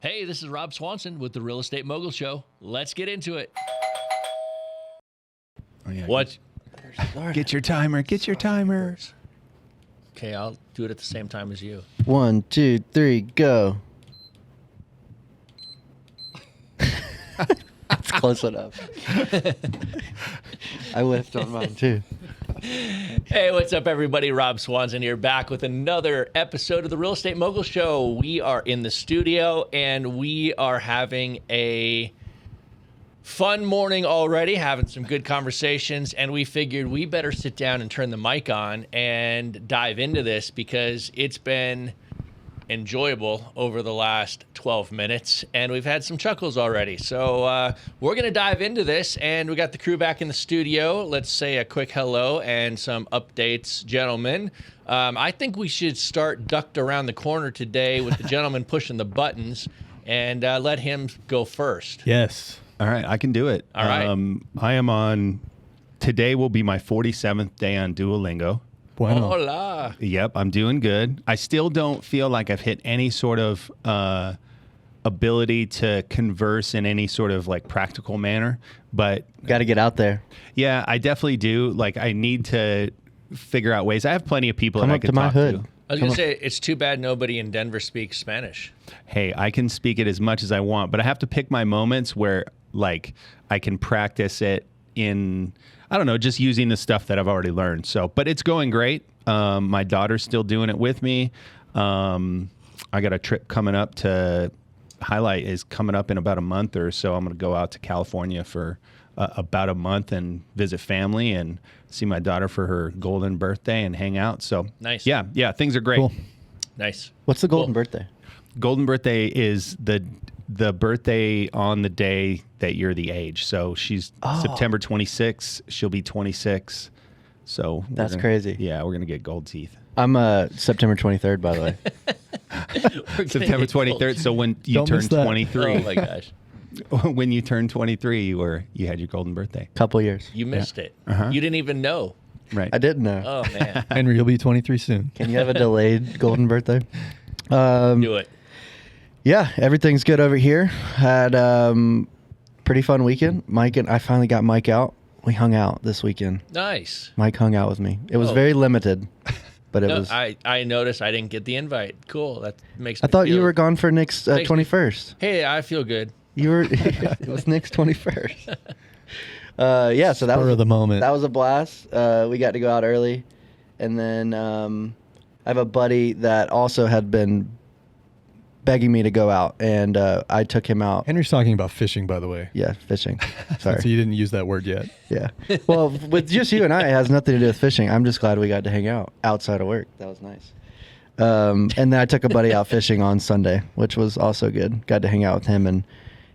Hey, this is Rob Swanson with the Real Estate Mogul Show. Let's get into it. Oh, yeah. What? Get your timer. Get your timer. Okay, I'll do it at the same time as you. 1, 2, 3, go. That's close enough. I whiffed on mine too. Hey, what's up, everybody? Rob Swanson here, back with another episode of the Real Estate Mogul Show. We are in the studio, and we are having a fun morning already, having some good conversations, and we figured we better sit down and turn the mic on and dive into this because it's been enjoyable over the last 12 minutes, and we've had some chuckles already. So we're going to dive into this, and we got the crew back in the studio. Let's say a quick hello and some updates, gentlemen. I think we should start ducked around the corner today with the gentleman pushing the buttons, and let him go first. Yes. All right, I can do it. All right. I am on, today will be my 47th day on Duolingo. Bueno. Hola. Yep, I'm doing good. I still don't feel like I've hit any sort of ability to converse in any sort of like practical manner, but Got to get out there. yeah, I definitely do. Like, I need to figure out ways. I have plenty of people Come that I up could to my talk hood. to. I was going to say, it's too bad nobody in Denver speaks Spanish. Hey, I can speak it as much as I want, but I have to pick my moments where like I can practice it in, I don't know, just using the stuff that I've already learned. So, but it's going great. My daughter's still doing it with me. I got a trip coming up to Highlight is coming up in about a month or so. I'm going to go out to California for about a month and visit family and see my daughter for her golden birthday and hang out. So Nice. Yeah, things are great. Cool. Nice. What's the golden Cool. birthday? Golden birthday is the birthday on the day that you're the age. So she's September 26th. She'll be 26. So That's crazy. Yeah, we're gonna get gold teeth. I'm September 23rd, by the way. September 23rd. So when you Don't turn miss that. 23, Oh my gosh. when you turned 23, you had your golden birthday. Couple years. You missed it. Uh-huh. You didn't even know. Right. I didn't know. Oh, man. Henry, you'll be 23 soon. Can you have a delayed golden birthday? Do it. Yeah, everything's good over here. Had pretty fun weekend. I finally got Mike out. We hung out this weekend. Nice. Mike hung out with me. It was Oh. very limited, but it No, was. I noticed I didn't get the invite. Cool. That makes me I thought you feel- were gone for Nick's Makes me- 21st. Hey, I feel good. You were. It was Nick's 21st. Yeah, so that Spur was of the moment. That was a blast. We got to go out early, and then I have a buddy that also had been begging me to go out, and I took him out. Henry's talking about fishing, by the way. Yeah, fishing. Sorry. So you didn't use that word yet. Yeah. Well, with just you and I, it has nothing to do with fishing. I'm just glad we got to hang out outside of work. That was nice. And then I took a buddy out fishing on Sunday, which was also good. Got to hang out with him and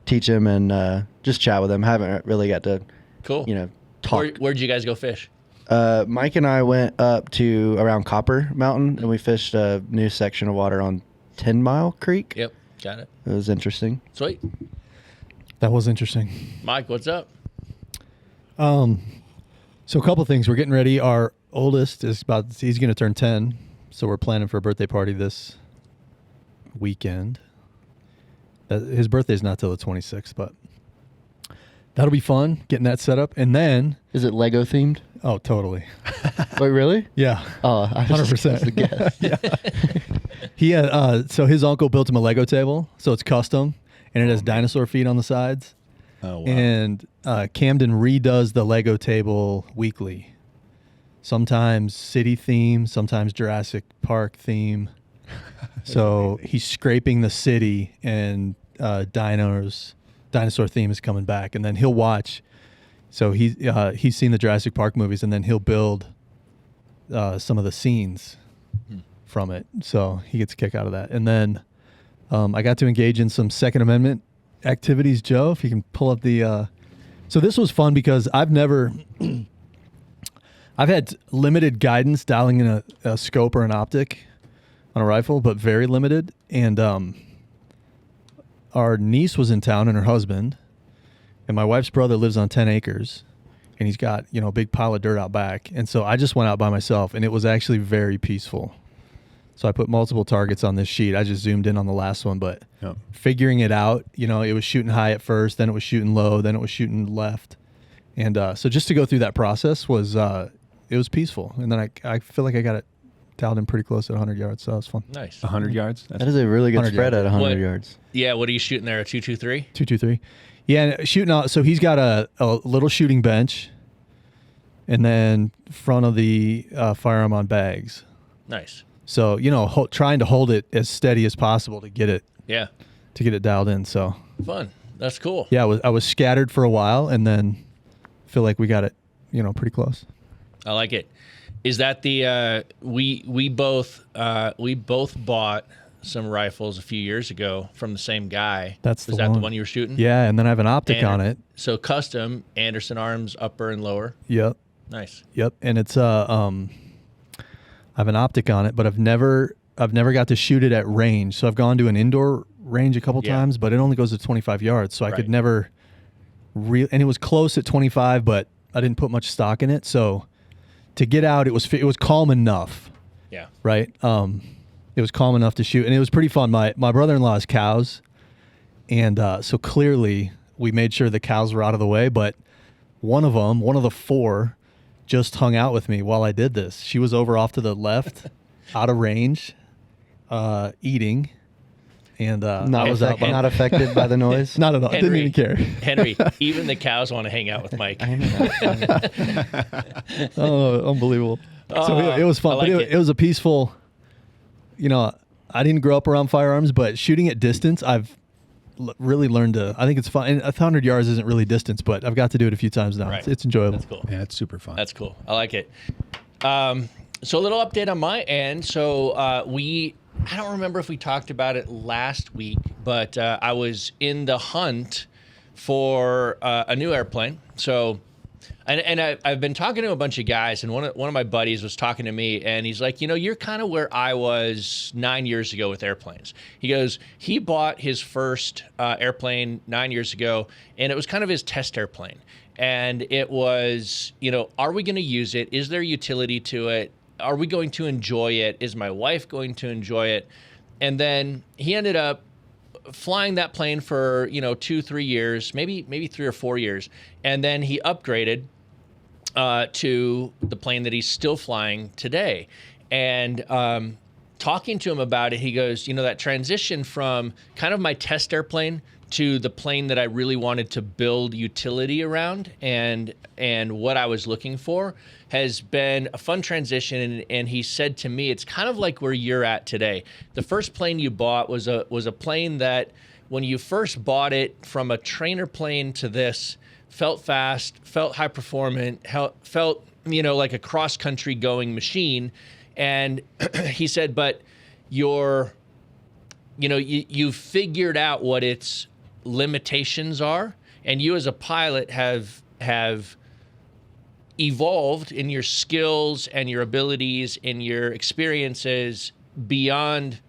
teach him and just chat with him. Haven't really got to, Cool. talk. Where'd you guys go fish? Mike and I went up to around Copper Mountain, and we fished a new section of water on 10 Mile Creek. Yep. Got it. It was interesting. Sweet. That was interesting. Mike, what's up? So a couple things. We're getting ready. Our oldest he's going to turn 10. So we're planning for a birthday party this weekend. His birthday's not till the 26th, but that'll be fun, getting that set up. And then, Is it Lego themed? oh, totally. Wait, really? Yeah. Oh, I was 100%. supposed to guess. He had, so his uncle built him a Lego table. So it's custom and it has dinosaur feet on the sides. Oh wow. And Camden redoes the Lego table weekly. Sometimes city theme, sometimes Jurassic Park theme. So he's scraping the city, and dinosaur theme is coming back, and then he'll watch. So he's seen the Jurassic Park movies, and then he'll build some of the scenes from it. So he gets a kick out of that. And then I got to engage in some Second Amendment activities. Joe, if you can pull up the. So this was fun because I've had limited guidance dialing in a scope or an optic on a rifle, but very limited. And our niece was in town and her husband, and my wife's brother lives on 10 acres, and he's got, a big pile of dirt out back. And so I just went out by myself, and it was actually very peaceful. So I put multiple targets on this sheet. I just zoomed in on the last one, but Yep. figuring it out, you know, it was shooting high at first, then it was shooting low, then it was shooting left. And so just to go through that process was, it was peaceful. And then I feel like I got it dialed in pretty close at 100 yards. So that was fun. Nice. 100 yards. That is a really good 100 spread yards. at 100 What- yards. Yeah, what are you shooting there? A 223? 223. Yeah, and shooting out. So he's got a little shooting bench, and then front of the firearm on bags. Nice. So you know, trying to hold it as steady as possible to get it Yeah. dialed in. So Fun. That's cool. yeah, I was scattered for a while, and then feel like we got it, you know, pretty close. I like it. Is that the we both bought some rifles a few years ago from the same guy? That's Was the that the one. one you were shooting? Yeah, and then I have an optic And- on it. So custom Anderson Arms upper and lower. Yep. Nice. Yep, and it's I have an optic on it, but I've never got to shoot it at range. So I've gone to an indoor range a couple Yeah. times, but it only goes to 25 yards. So I Right. could never and it was close at 25, but I didn't put much stock in it. So to get out, it was calm enough, Yeah. right? It was calm enough to shoot, and it was pretty fun. My brother-in-law has cows, and so clearly we made sure the cows were out of the way, but one of the four, just hung out with me while I did this. She was over off to the left, out of range, eating, and Not, I was out. not affected by the noise. Not at all. Didn't even care. Henry, even the cows want to hang out with Mike. I know. Oh, unbelievable. So it was fun, I like but it. it was a peaceful, you know, I didn't grow up around firearms, but shooting at distance, I've really learned to, I think it's fun. And 100 yards isn't really distance, but I've got to do it a few times now. Right. It's enjoyable. That's cool. Yeah, it's super fun. That's cool. I like it. So a little update on my end. So I don't remember if we talked about it last week, but I was in the hunt for a new airplane. So, and I've been talking to a bunch of guys, and one of my buddies was talking to me, and he's like, you know, you're kind of where I was 9 years ago with airplanes. He goes, he bought his first airplane 9 years ago, and it was kind of his test airplane. And it was, you know, are we going to use it? Is there utility to it? Are we going to enjoy it? Is my wife going to enjoy it? And then he ended up flying that plane for, you know, 2-3 years, maybe 3 or 4 years. And then he upgraded to the plane that he's still flying today. And talking to him about it, he goes, you know, that transition from kind of my test airplane to the plane that I really wanted to build utility around and what I was looking for has been a fun transition. And he said to me, it's kind of like where you're at today. The first plane you bought was a plane that when you first bought it, from a trainer plane to this, felt fast, felt high performant, felt, you know, like a cross country going machine. And he said, but you figured out what its limitations are, and you as a pilot have evolved in your skills and your abilities and your experiences beyond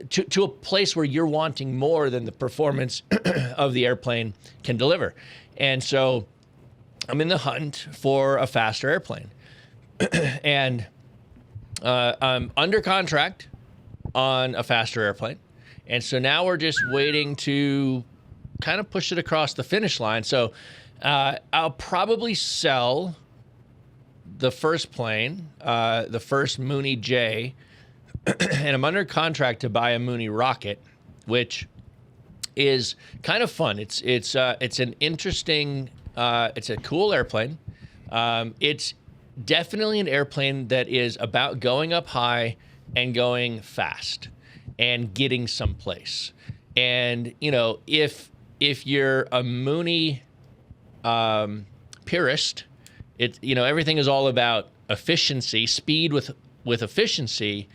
to a place where you're wanting more than the performance of the airplane can deliver. And so I'm in the hunt for a faster airplane. And I'm under contract on a faster airplane. And so now we're just waiting to kind of push it across the finish line. So I'll probably sell the first plane, the first Mooney J, and I'm under contract to buy a Mooney Rocket, which is kind of fun. It's an interesting, it's a cool airplane. It's definitely an airplane that is about going up high and going fast and getting someplace. And, you know, if you're a Mooney purist, everything is all about efficiency, speed with efficiency.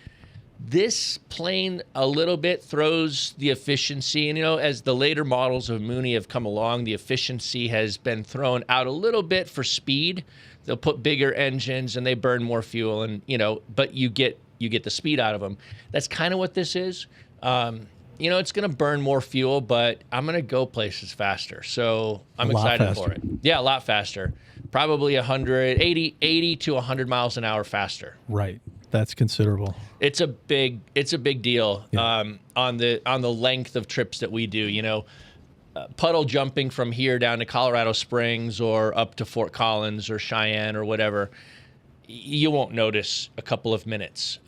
This plane a little bit throws the efficiency, and as the later models of Mooney have come along, the efficiency has been thrown out a little bit for speed. They'll put bigger engines and they burn more fuel, and but you get the speed out of them. That's kind of what this is. It's going to burn more fuel, but I'm going to go places faster. So I'm excited for it. Yeah, a lot faster. Probably 80 to 100 miles an hour faster. Right. That's considerable. It's a big deal. Yeah. On the length of trips that we do, you know, puddle jumping from here down to Colorado Springs or up to Fort Collins or Cheyenne or whatever, you won't notice a couple of minutes.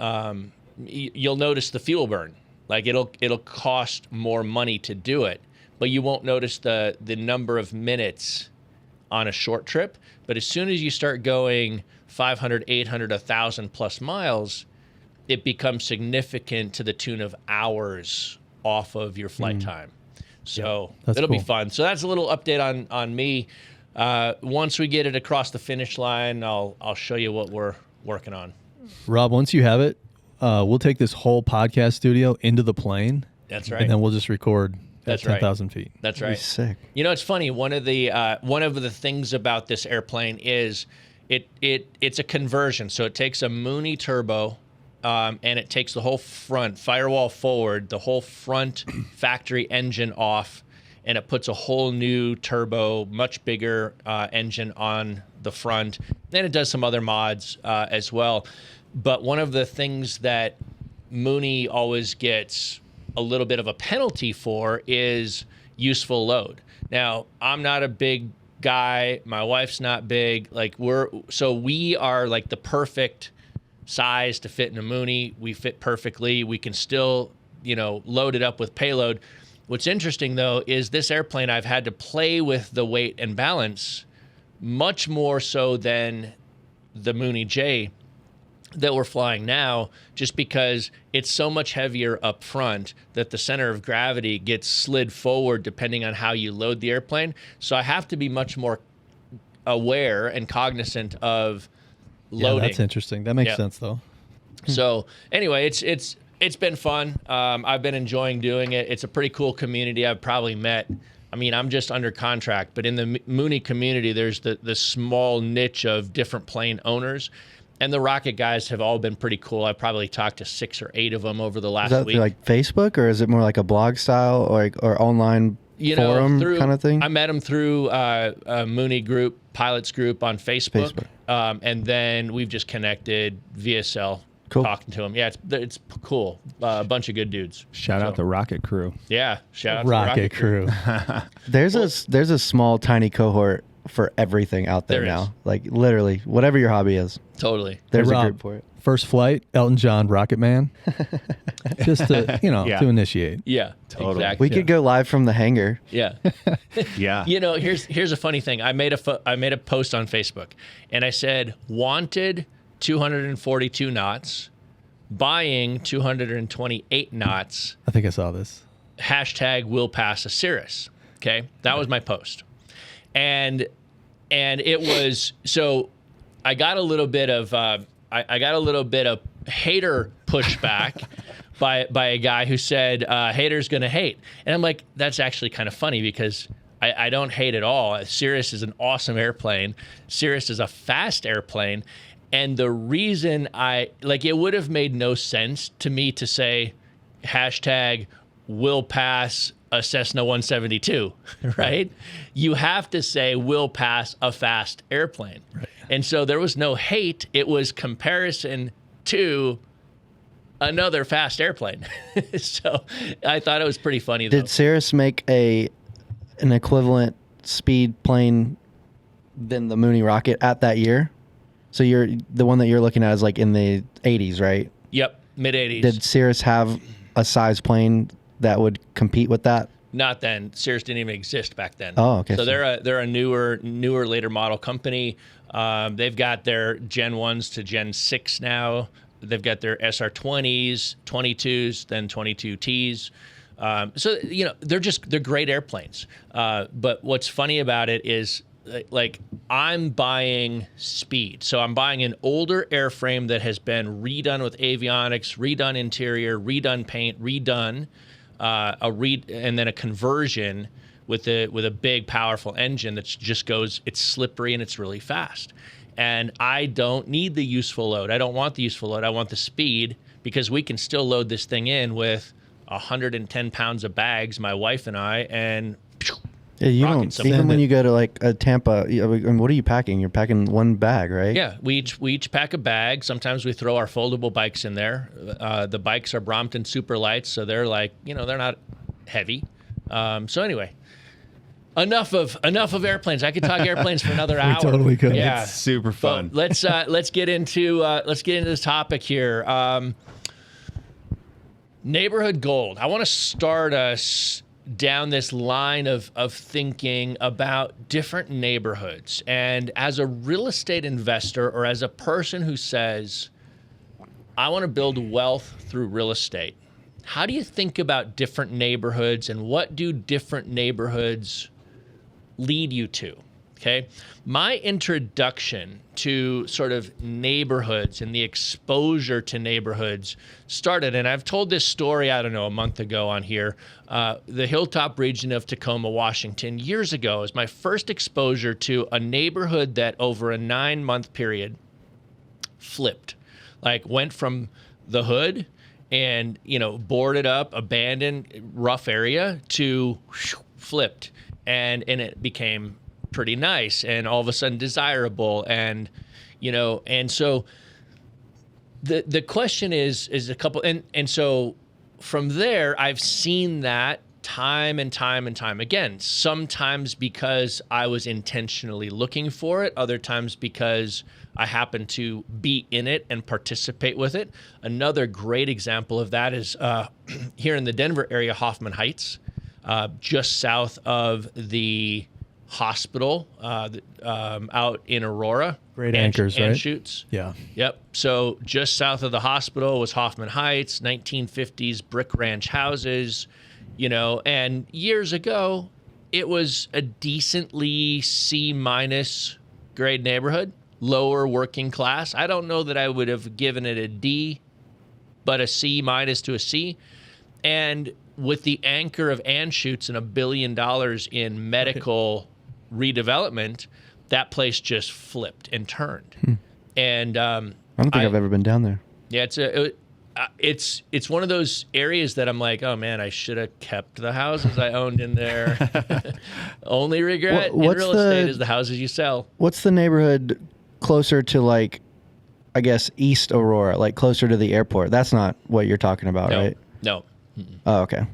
You'll notice the fuel burn. Like it'll cost more money to do it, but you won't notice the number of minutes on a short trip. But as soon as you start going 500, 800, 1,000 plus miles, it becomes significant to the tune of hours off of your flight time. So it'll be fun. So that's a little update on me. Once we get it across the finish line, I'll show you what we're working on. Rob, once you have it, we'll take this whole podcast studio into the plane. That's right. And then we'll just record at 10,000 feet. That's right. Sick. You know, it's funny. One of the things about this airplane is it's a conversion. So it takes a Mooney turbo, and it takes the whole front firewall forward, the whole front factory engine off, and it puts a whole new turbo, much bigger engine on the front. Then it does some other mods as well. But one of the things that Mooney always gets a little bit of a penalty for is useful load. Now, I'm not a big guy. My wife's not big. We are like the perfect size to fit in a Mooney. We fit perfectly. We can still, load it up with payload. What's interesting, though, is this airplane, I've had to play with the weight and balance much more so than the Mooney J that we're flying now, just because it's so much heavier up front that the center of gravity gets slid forward depending on how you load the airplane. So I have to be much more aware and cognizant of loading. Yeah, that's interesting. That makes sense, though. So anyway, it's been fun. I've been enjoying doing it. It's a pretty cool community. I've probably met, I'm just under contract, but in the Mooney community, there's the small niche of different plane owners. And the Rocket guys have all been pretty cool. I've probably talked to 6 or 8 of them over the last week. Is that like Facebook, or is it more like a blog style or online forum kind of thing? I met them through a Mooney group, pilots group on Facebook. And then we've just connected via cell, talking to them. Yeah, it's cool. A bunch of good dudes. Shout out the Rocket crew. Yeah, shout out Rocket to the crew. There's a small, tiny cohort for everything out there now. Is. Like literally, whatever your hobby is. Totally. There's Rob, a group for it. First flight, Elton John, Rocket Man. Just to, to initiate. Yeah, totally. Exactly. We could go live from the hangar. Yeah. Yeah. Here's a funny thing. I made a post on Facebook, and I said, wanted 242 knots, buying 228 knots. I think I saw this. # will pass a Cirrus. Okay, that was my post, and it was so. I got a little bit of hater pushback by a guy who said haters gonna hate, and I'm like, that's actually kind of funny because I don't hate at all. Cirrus is an awesome airplane. Cirrus is a fast airplane, and the reason it would have made no sense to me to say # will pass a Cessna 172, right? You have to say will pass a fast airplane. Right. And so there was no hate. It was comparison to another fast airplane. So I thought it was pretty funny, though. Did Cirrus make an equivalent speed plane than the Mooney Rocket at that year? So the one that you're looking at is like in the 80s, right? Yep, mid 80s. Did Cirrus have a size plane that would compete with that? Not then. Cirrus didn't even exist back then. Oh, okay. So they're a newer later model company. They've got their Gen 1s to Gen 6 now. They've got their SR20s, 22s, then 22Ts. So they're great airplanes. But what's funny about it is I'm buying speed. So I'm buying an older airframe that has been redone with avionics, redone interior, redone paint, redone. And then a conversion with a big, powerful engine that just goes. It's slippery and it's really fast. And I don't need the useful load. I don't want the useful load. I want the speed, because we can still load this thing in with 110 pounds of bags, my wife and I, and Yeah, you rocking don't. some. Even when you go to like a Tampa, what are you packing? You're packing one bag, right? Yeah, we each pack a bag. Sometimes we throw our foldable bikes in there. The bikes are Brompton super lights, so they're like, they're not heavy. So anyway, enough of airplanes. I could talk airplanes for another hour. totally could. Yeah, It's super fun. But let's get into this topic here. Neighborhood gold. I want to start us down this line of thinking about different neighborhoods. And as a real estate investor, or as a person who says, I want to build wealth through real estate, how do you think about different neighborhoods, and what do different neighborhoods lead you to? Okay. My introduction to sort of neighborhoods and the exposure to neighborhoods started, and I've told this story, I don't know, a month ago on here. The Hilltop region of Tacoma, Washington, years ago is my first exposure to a neighborhood that over a 9-month period flipped, like went from the hood and, boarded up, abandoned, rough area to flipped. And it became pretty nice and all of a sudden desirable. And, and so the question is a couple, and so from there, I've seen that time and time and time again, sometimes because I was intentionally looking for it, other times because I happen to be in it and participate with it. Another great example of that is here in the Denver area, Hoffman Heights, just south of the hospital out in Aurora. Great anchors, right? Shoots. Yeah. Yep. So just south of the hospital was Hoffman Heights, 1950s brick ranch houses, and years ago, it was a decently C- grade neighborhood, lower working class. I don't know that I would have given it a D, but a C- to a C. And with the anchor of Anschutz and $1 billion in medical redevelopment, that place just flipped and turned. And I don't think I've ever been down there. Yeah, it's one of those areas that I'm like, oh man, I should have kept the houses I owned in there. Only regret in real estate is the houses you sell. What's the neighborhood closer to, like, I guess East Aurora, like closer to the airport? That's not what you're talking about, right? No. Oh, okay.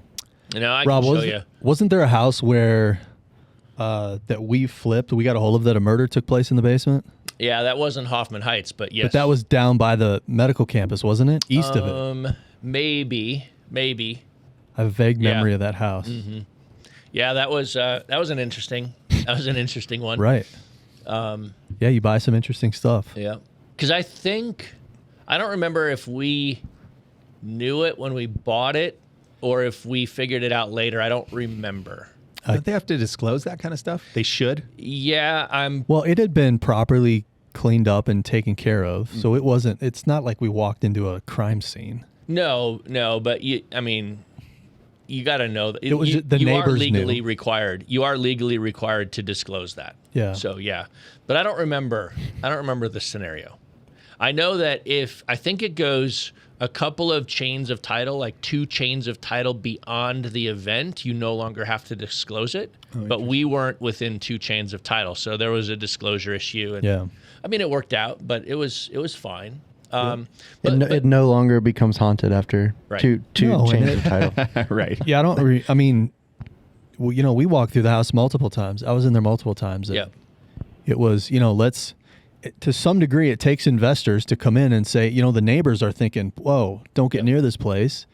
I Rob, can show you. Wasn't there a house where that we flipped? We got a hold of that a murder took place in the basement. Yeah, that wasn't Hoffman Heights, but yes. But that was down by the medical campus, wasn't it? East of it. Maybe. I have a vague memory of that house. Mm-hmm. Yeah, that was an interesting one. Right. Yeah, you buy some interesting stuff. Yeah. Because I don't remember if we knew it when we bought it or if we figured it out later. I don't remember. Don't they have to disclose that kind of stuff? They should. Yeah, Well, it had been properly cleaned up and taken care of, so it's not like we walked into a crime scene. No, but you got to know that it was the you neighbors are legally knew. required. You are legally required to disclose that. Yeah. So yeah, but I don't remember the scenario. I know that I think it goes a couple of chains of title, like 2 chains of title beyond the event, you no longer have to disclose it. But we weren't within 2 chains of title, so there was a disclosure issue. And Yeah. it worked out, but it was fine. It no longer becomes haunted after Right. two No, changes of title. Right. Yeah, we walked through the house multiple times. I was in there multiple times. Yeah. It was, to some degree, it takes investors to come in and say, the neighbors are thinking, whoa, don't get near this place.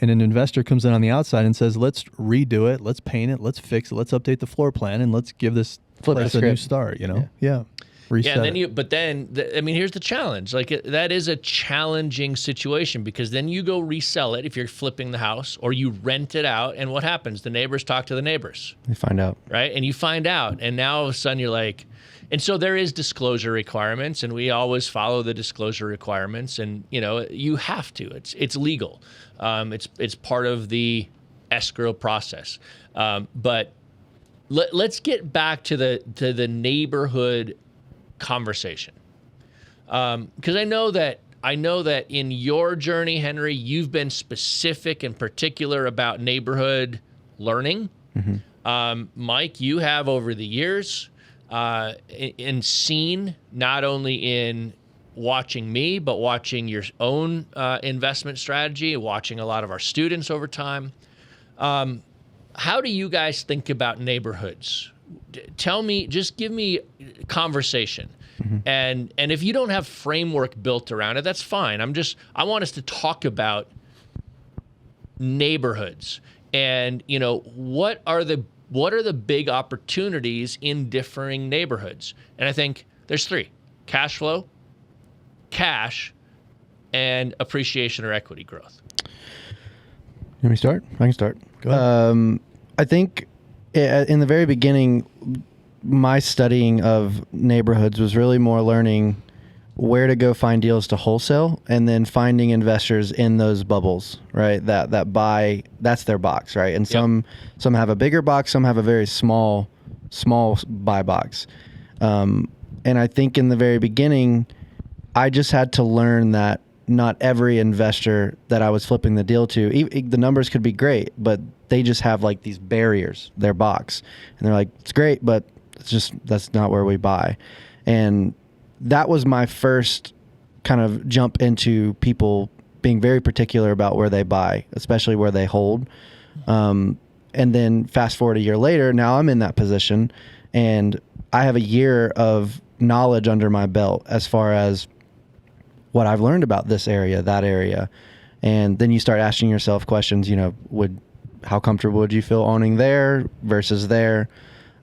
And an investor comes in on the outside and says, let's redo it, let's paint it, let's fix it, let's update the floor plan, and let's give this place a new start, Yeah. Reset and then here's the challenge. Like that is a challenging situation because then you go resell it if you're flipping the house, or you rent it out, and what happens? The neighbors talk to the neighbors. You find out. Right? And you find out, and now all of a sudden you're like, and so there is disclosure requirements, and we always follow the disclosure requirements, and you have to. It's legal. It's part of the escrow process. But let's get back to the neighborhood conversation, because I know that in your journey, Henry, you've been specific and particular about neighborhood learning. Mike, you have over the years seen not only in watching me, but watching your own investment strategy, watching a lot of our students over time. How do you guys think about neighborhoods? Tell me, just give me conversation. And if you don't have framework built around it, that's fine. I want us to talk about neighborhoods and, what are the big opportunities in differing neighborhoods? And I think there's three: cash flow, cash, and appreciation or equity growth. You want me to start? I can start. Go ahead. I think in the very beginning, my studying of neighborhoods was really more learning where to go find deals to wholesale, and then finding investors in those bubbles, right? That buy, that's their box, right? And some have a bigger box, some have a very small buy box. And I think in the very beginning, I just had to learn that not every investor that I was flipping the deal to, the numbers could be great, but they just have like these barriers, their box. And they're like, it's great, but that's not where we buy. And that was my first kind of jump into people being very particular about where they buy, especially where they hold. And then fast forward a year later, now I'm in that position and I have a year of knowledge under my belt as far as what I've learned about this area, that area. And then you start asking yourself questions, how comfortable would you feel owning there versus there?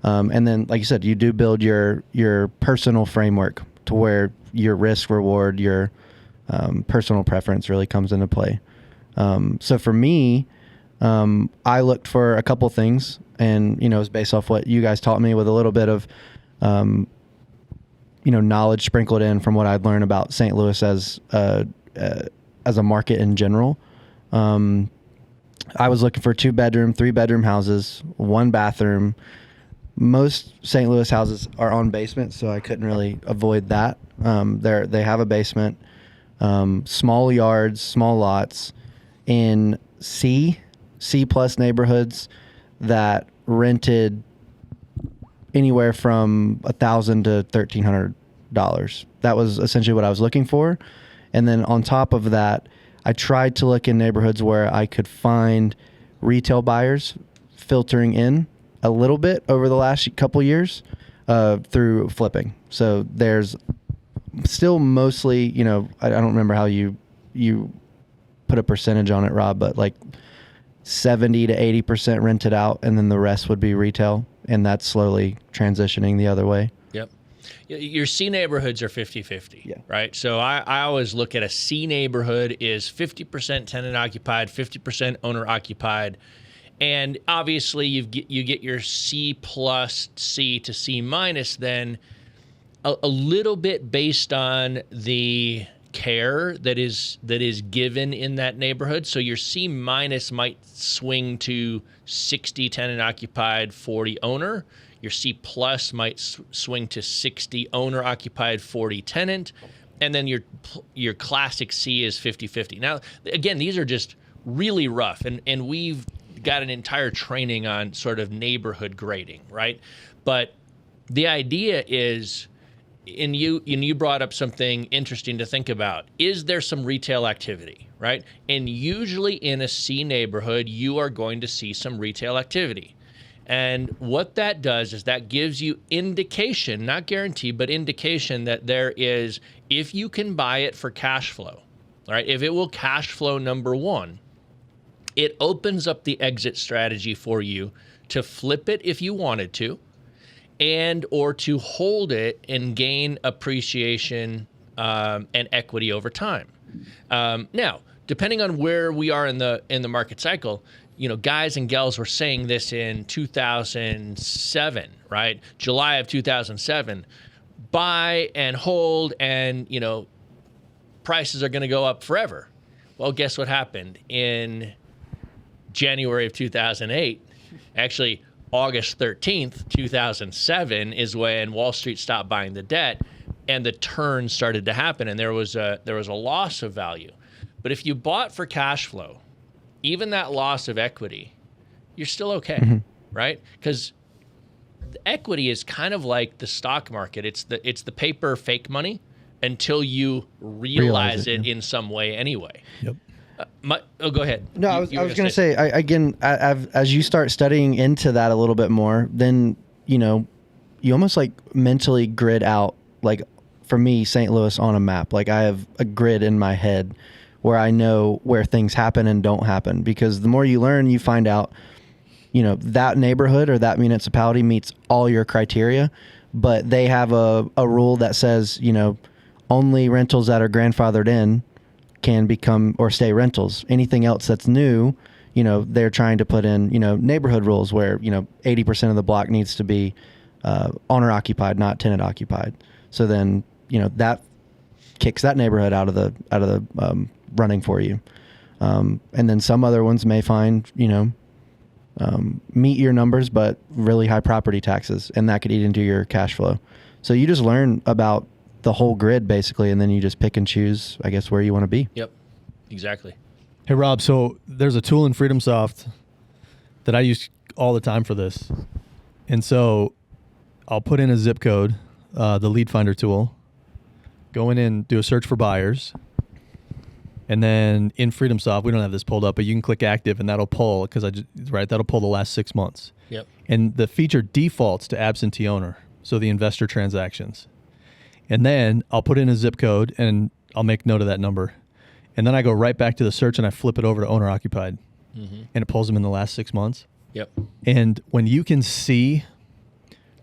And then, like you said, you do build your personal framework to where your risk reward, your personal preference really comes into play. So for me, I looked for a couple things, and it was based off what you guys taught me with a little bit of knowledge sprinkled in from what I'd learned about St. Louis as a market in general. I was looking for 2-bedroom, 3-bedroom houses, 1 bathroom. Most St. Louis houses are on basements, so I couldn't really avoid that. They have a basement, small yards, small lots in C plus neighborhoods that rented anywhere from $1,000 to $1,300. That was essentially what I was looking for. And then on top of that, I tried to look in neighborhoods where I could find retail buyers filtering in a little bit over the last couple years through flipping. So there's still mostly, I don't remember how you put a percentage on it, Rob, but like 70 to 80% rented out, and then the rest would be retail. And that's slowly transitioning the other way. Yep. Your C neighborhoods are 50-50, right? So I always look at a C neighborhood is 50% tenant occupied, 50% owner occupied. And obviously you get your C plus, C to C minus then a little bit based on the care that is given in that neighborhood. So your C minus might swing to 60 tenant occupied, 40 owner. Your C plus might swing to 60 owner occupied, 40 tenant. And then your classic C is 50-50. Now, again, these are just really rough. And we've got an entire training on sort of neighborhood grading, right? But the idea is, and you brought up something interesting to think about. Is there some retail activity, right? And usually in a C neighborhood, you are going to see some retail activity. And what that does is that gives you indication, not guarantee, but indication that there is, if you can buy it for cash flow, all right, if it will cash flow, number one, it opens up the exit strategy for you to flip it if you wanted to, and or to hold it and gain appreciation and equity over time. Now, depending on where we are in the market cycle, guys and gals were saying this in 2007, right? July of 2007, buy and hold, and prices are going to go up forever. Well, guess what happened in January of 2008? Actually, August 13th, 2007 is when Wall Street stopped buying the debt and the turn started to happen, and there was a loss of value. But if you bought for cash flow, even that loss of equity, you're still okay. right? Because equity is kind of like the stock market. It's the paper fake money until you realize it in some way anyway. Yep. Go ahead. No, I was going to say, as you start studying into that a little bit more, then, you almost like mentally grid out, like for me, St. Louis on a map. Like I have a grid in my head where I know where things happen and don't happen, because the more you learn, you find out, that neighborhood or that municipality meets all your criteria, but they have a rule that says, only rentals that are grandfathered in can become or stay rentals. Anything else that's new, they're trying to put in, neighborhood rules where, 80% of the block needs to be owner occupied, not tenant occupied. So then, that kicks that neighborhood out of the running for you. And then some other ones may find, meet your numbers, but really high property taxes, and that could eat into your cash flow. So you just learn about the whole grid basically, and then you just pick and choose, I guess, where you want to be. Yep, exactly. Hey, Rob, so there's a tool in FreedomSoft that I use all the time for this. And so I'll put in a zip code, the lead finder tool, go in and do a search for buyers. And then in FreedomSoft, we don't have this pulled up, but you can click active and that'll pull, that'll pull the last 6 months. Yep. And the feature defaults to absentee owner, so the investor transactions. And then I'll put in a zip code and I'll make note of that number. And then I go right back to the search and I flip it over to owner occupied. Mm-hmm. And it pulls them in the last 6 months. Yep. And when you can see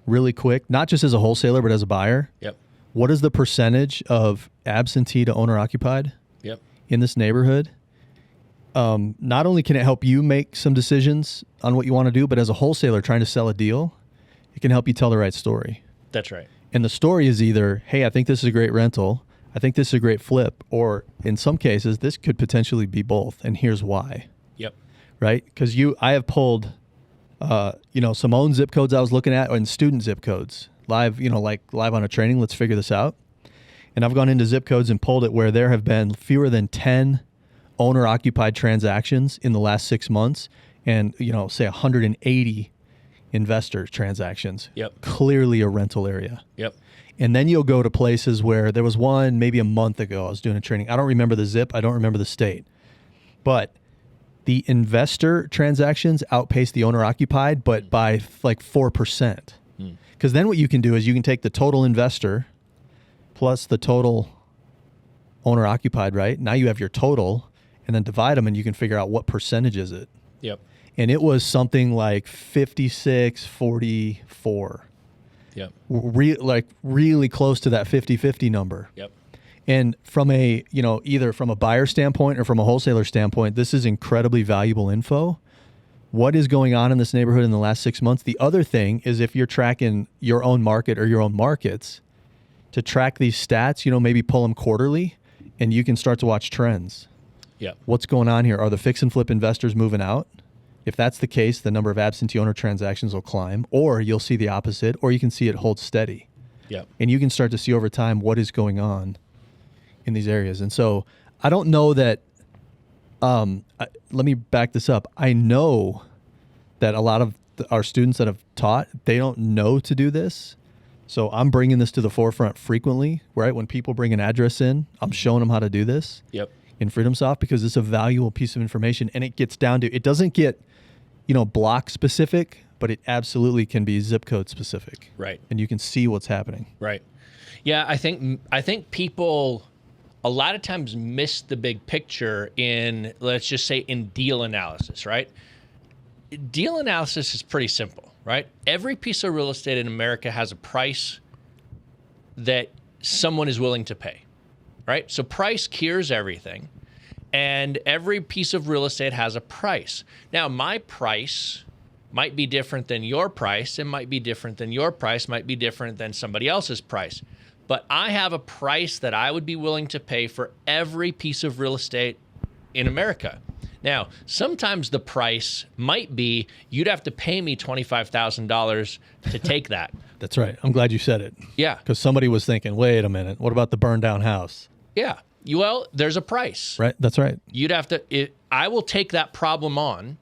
really quick, not just as a wholesaler, but as a buyer, yep, what is the percentage of absentee to owner occupied? Yep. In this neighborhood, not only can it help you make some decisions on what you want to do, but as a wholesaler trying to sell a deal, it can help you tell the right story. That's right. And the story is either, hey, I think this is a great rental, I think this is a great flip, or in some cases, this could potentially be both, and here's why. Yep. Right? Because I have pulled, some own zip codes I was looking at, and student zip codes, live on a training, let's figure this out. And I've gone into zip codes and pulled it where there have been fewer than 10 owner-occupied transactions in the last 6 months, and say 180 investor transactions. Yep. Clearly a rental area. Yep. And then you'll go to places where there was one maybe a month ago. I was doing a training. I don't remember the zip. I don't remember the state. But the investor transactions outpace the owner-occupied, but by like 4%. Because then what you can do is you can take the total investor plus the total owner occupied, right? Now you have your total, and then divide them and you can figure out what percentage is it. Yep. And it was something like 56-44. Yep. Really close to that 50-50 number. Yep. And from a, either from a buyer standpoint or from a wholesaler standpoint, this is incredibly valuable info. What is going on in this neighborhood in the last 6 months? The other thing is if you're tracking your own market or your own markets, to track these stats, maybe pull them quarterly, and you can start to watch trends. Yeah. What's going on here? Are the fix and flip investors moving out? If that's the case, the number of absentee owner transactions will climb, or you'll see the opposite, or you can see it hold steady. Yeah. And you can start to see over time what is going on in these areas. And so I don't know that, let me back this up. I know that a lot of our students that have taught, they don't know to do this. So I'm bringing this to the forefront frequently, right? When people bring an address in, I'm showing them how to do this. Yep. In FreedomSoft, because it's a valuable piece of information, and it gets down to, it doesn't get, block specific, but it absolutely can be zip code specific. Right. And you can see what's happening. Right. Yeah, I think people a lot of times miss the big picture in, let's just say, in deal analysis, right? Deal analysis is pretty simple, right? Every piece of real estate in America has a price that someone is willing to pay, right? So price cures everything, and every piece of real estate has a price. Now, my price might be different than your price. It might be different than your price, might be different than somebody else's price. But I have a price that I would be willing to pay for every piece of real estate in America. Now, sometimes the price might be you'd have to pay me $25,000 to take that. That's right. I'm glad you said it. Yeah. Because somebody was thinking, wait a minute, what about the burned down house? Yeah. Well, there's a price. Right. That's right. You'd have to, I will take that problem on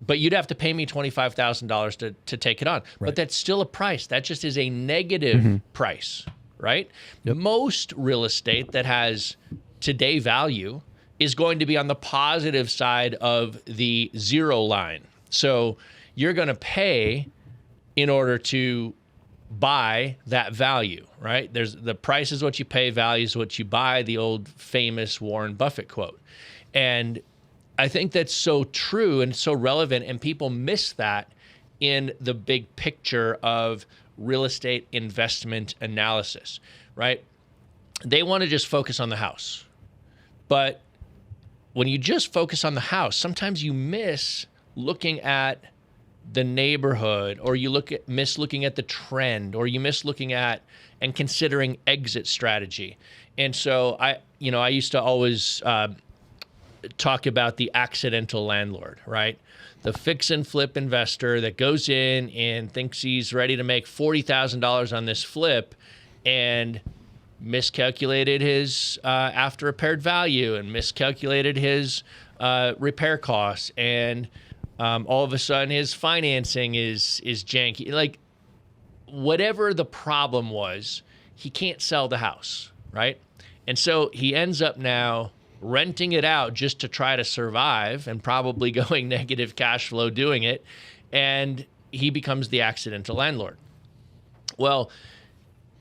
but you'd have to pay me $25,000 to take it on. Right. But that's still a price. That just is a negative price, right? Yep. Most real estate that has today value is going to be on the positive side of the zero line. So you're going to pay in order to buy that value, right? There's the price is what you pay, value is what you buy, the old famous Warren Buffett quote. And I think that's so true and so relevant, and people miss that in the big picture of real estate investment analysis, right? They want to just focus on the house. But when you just focus on the house, sometimes you miss looking at the neighborhood, or you miss looking at the trend, or you miss looking at and considering exit strategy. And so I used to always talk about the accidental landlord, right? The fix and flip investor that goes in and thinks he's ready to make $40,000 on this flip and miscalculated his after repaired value and miscalculated his repair costs, and all of a sudden his financing is janky. Like, whatever the problem was, he can't sell the house, right? And so he ends up now renting it out just to try to survive, and probably going negative cash flow doing it, and he becomes the accidental landlord. Well,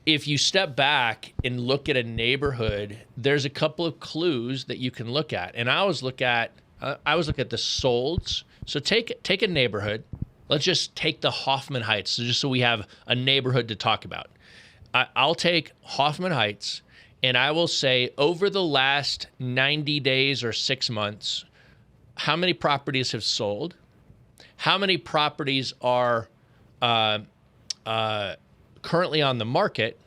if you step back and look at a neighborhood, there's a couple of clues that you can look at. And I always look at the solds. So take a neighborhood. Let's just take the Hoffman Heights, just so we have a neighborhood to talk about. I'll take Hoffman Heights, and I will say, over the last 90 days or 6 months, how many properties have sold? How many properties are currently on the market?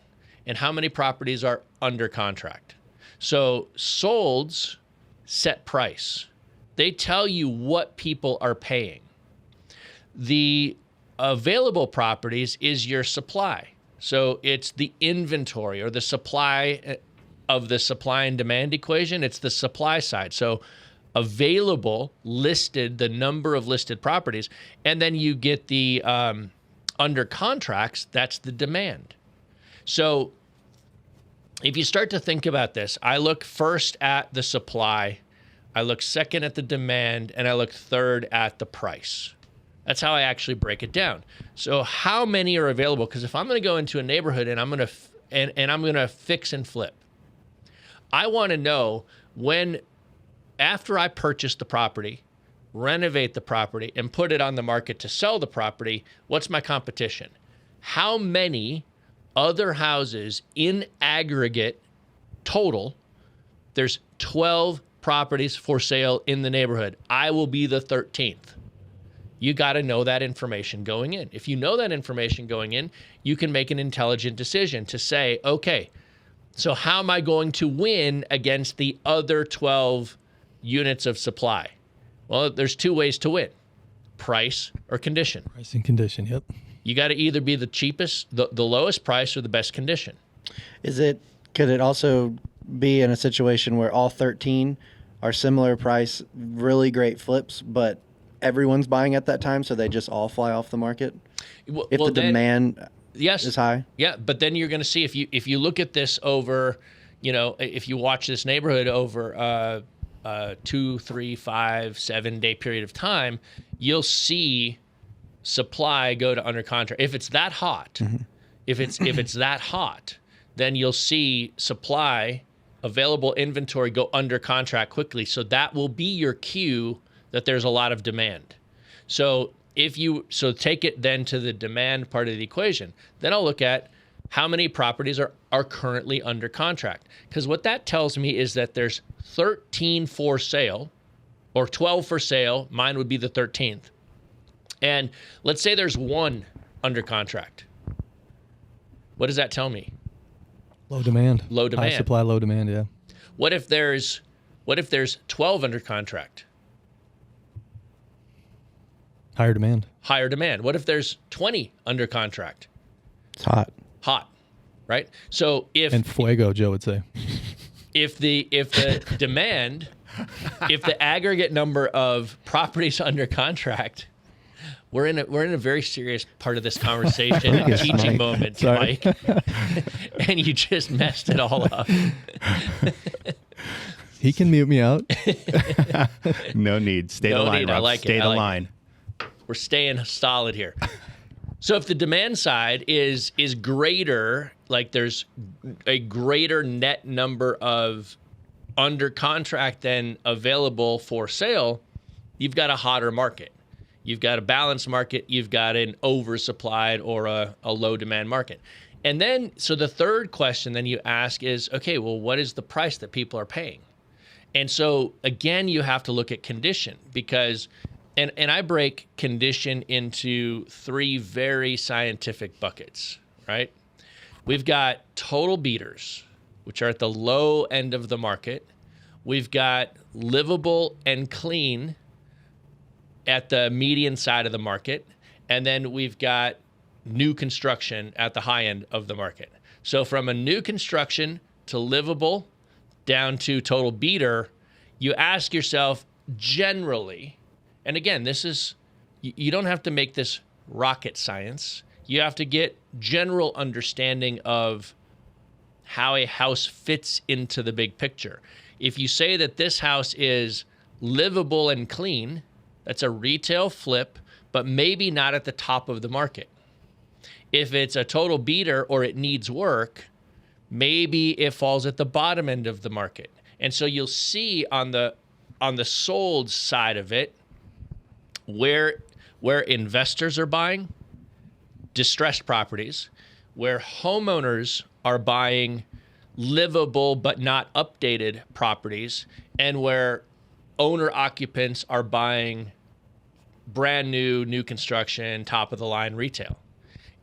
And how many properties are under contract? So solds set price. They tell you what people are paying. The available properties is your supply. So it's the inventory, or the supply of the supply and demand equation. It's the supply side. So available, listed, the number of listed properties, and then you get the under contracts, that's the demand. So if you start to think about this, I look first at the supply, I look second at the demand, and I look third at the price. That's how I actually break it down. So how many are available? Because if I'm going to go into a neighborhood and I'm going to fix and flip, I want to know when, after I purchase the property, renovate the property, and put it on the market to sell the property, what's my competition? How many other houses in aggregate total? There's 12 properties for sale in the neighborhood. I will be the 13th. You got to know that information going in. If you know that information going in, you can make an intelligent decision to say, okay, so how am I going to win against the other 12 units of supply? Well, there's two ways to win: price or condition. Price and condition, yep. You got to either be the cheapest, the lowest price, or the best condition. Could it also be in a situation where all 13 are similar price, really great flips, but everyone's buying at that time, so they just all fly off the market? If the demand is high? Yeah, but then you're going to see, if you look at this over, if you watch this neighborhood over 2, 3, 5, 7 day period of time, you'll see supply go to under contract. If it's that hot, if it's that hot, then you'll see supply, available inventory, go under contract quickly. So that will be your cue that there's a lot of demand. So take it then to the demand part of the equation. Then I'll look at how many properties are currently under contract. Because what that tells me is that there's 13 for sale, or 12 for sale. Mine would be the 13th. And let's say there's one under contract. What does that tell me? Low demand. Low demand. High supply, low demand, yeah. What if there's 12 under contract? Higher demand. Higher demand. What if there's 20 under contract? It's hot. Hot, right? So and fuego, Joe would say. If the demand, if the aggregate number of properties under contract we're in a very serious part of this conversation, Focus, teaching Mike. moment, Sorry. Mike, and you just messed it all up. He can mute me out. No need. Stay No the line, need. I Rob. like it. Stay I the like it. line. We're staying solid here. So if the demand side is greater, like there's a greater net number of under contract than available for sale, you've got a hotter market. You've got a balanced market. You've got an oversupplied or a low demand market. And then, so the third question then you ask is, okay, well, what is the price that people are paying? And so again, you have to look at condition because, and I break condition into three very scientific buckets, right? We've got total beaters, which are at the low end of the market. We've got livable and clean at the median side of the market. And then we've got new construction at the high end of the market. So from a new construction to livable down to total beater, you ask yourself generally, and again, this is, you don't have to make this rocket science. You have to get general understanding of how a house fits into the big picture. If you say that this house is livable and clean, that's a retail flip, but maybe not at the top of the market. If it's a total beater or it needs work, maybe it falls at the bottom end of the market. And so you'll see on the sold side of it where investors are buying distressed properties, where homeowners are buying livable but not updated properties, and where owner occupants are buying brand new construction, top of the line retail.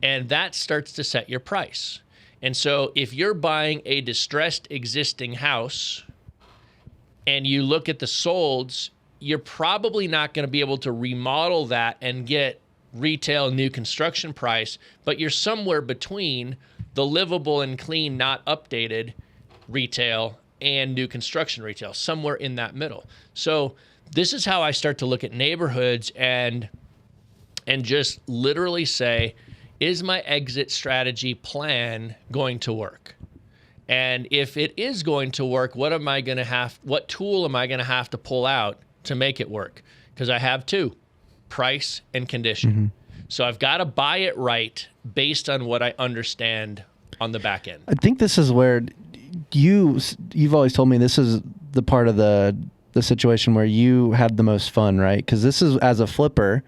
And that starts to set your price. And so if you're buying a distressed existing house and you look at the solds, you're probably not going to be able to remodel that and get retail new construction price, but you're somewhere between the livable and clean, not updated retail and new construction retail, somewhere in that middle. So this is how I start to look at neighborhoods and just literally say, is my exit strategy plan going to work? And if it is going to work, what tool am I going to have to pull out to make it work? Because I have two, price and condition. Mm-hmm. So I've got to buy it right based on what I understand on the back end. I think this is where you've always told me this is the part of the situation where you had the most fun, right? Because this is, as a flipper,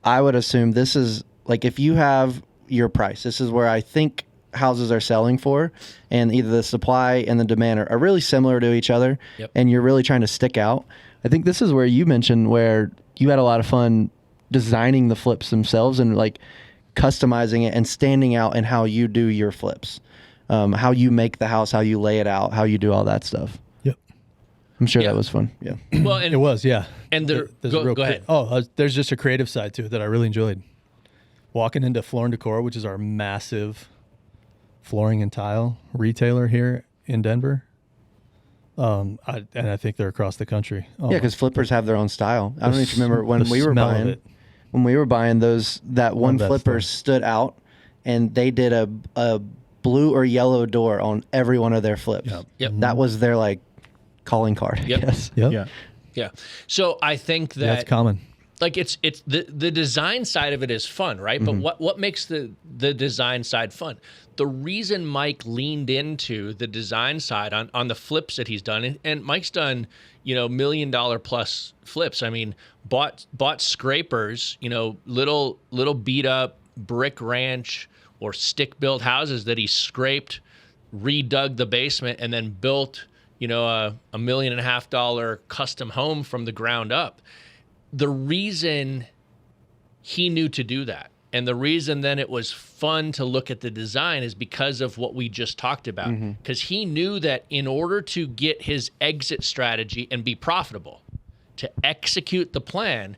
I would assume this is like, if you have your price, this is where I think houses are selling for, and either the supply and the demand are really similar to each other. Yep. And you're really trying to stick out. I think this is where you mentioned where you had a lot of fun designing the flips themselves and like customizing it and standing out in how you do your flips, how you make the house, how you lay it out, how you do all that stuff. Yep. I'm sure that was fun. Yeah. Well, and, it was, yeah. And go ahead. There's just a creative side to it that I really enjoyed. Walking into Floor & Decor, which is our massive flooring and tile retailer here in Denver. And I think they're across the country. Yeah, because flippers have their own style. I don't know if you remember when we were buying those, that one flipper stood out, and they did a blue or yellow door on every one of their flips. Yep. That was their like calling card. Yep. Yes. Yep. Yeah. So I think that that's common. Like it's the design side of it is fun, right? Mm-hmm. But what makes the design side fun? The reason Mike leaned into the design side on the flips that he's done, and Mike's done, $1 million plus flips. I mean, bought scrapers, little beat up brick ranch or stick built houses that he scraped, redug the basement, and then built, $1.5 million custom home from the ground up. The reason he knew to do that, and the reason then it was fun to look at the design, is because of what we just talked about. Because he knew that in order to get his exit strategy and be profitable, to execute the plan,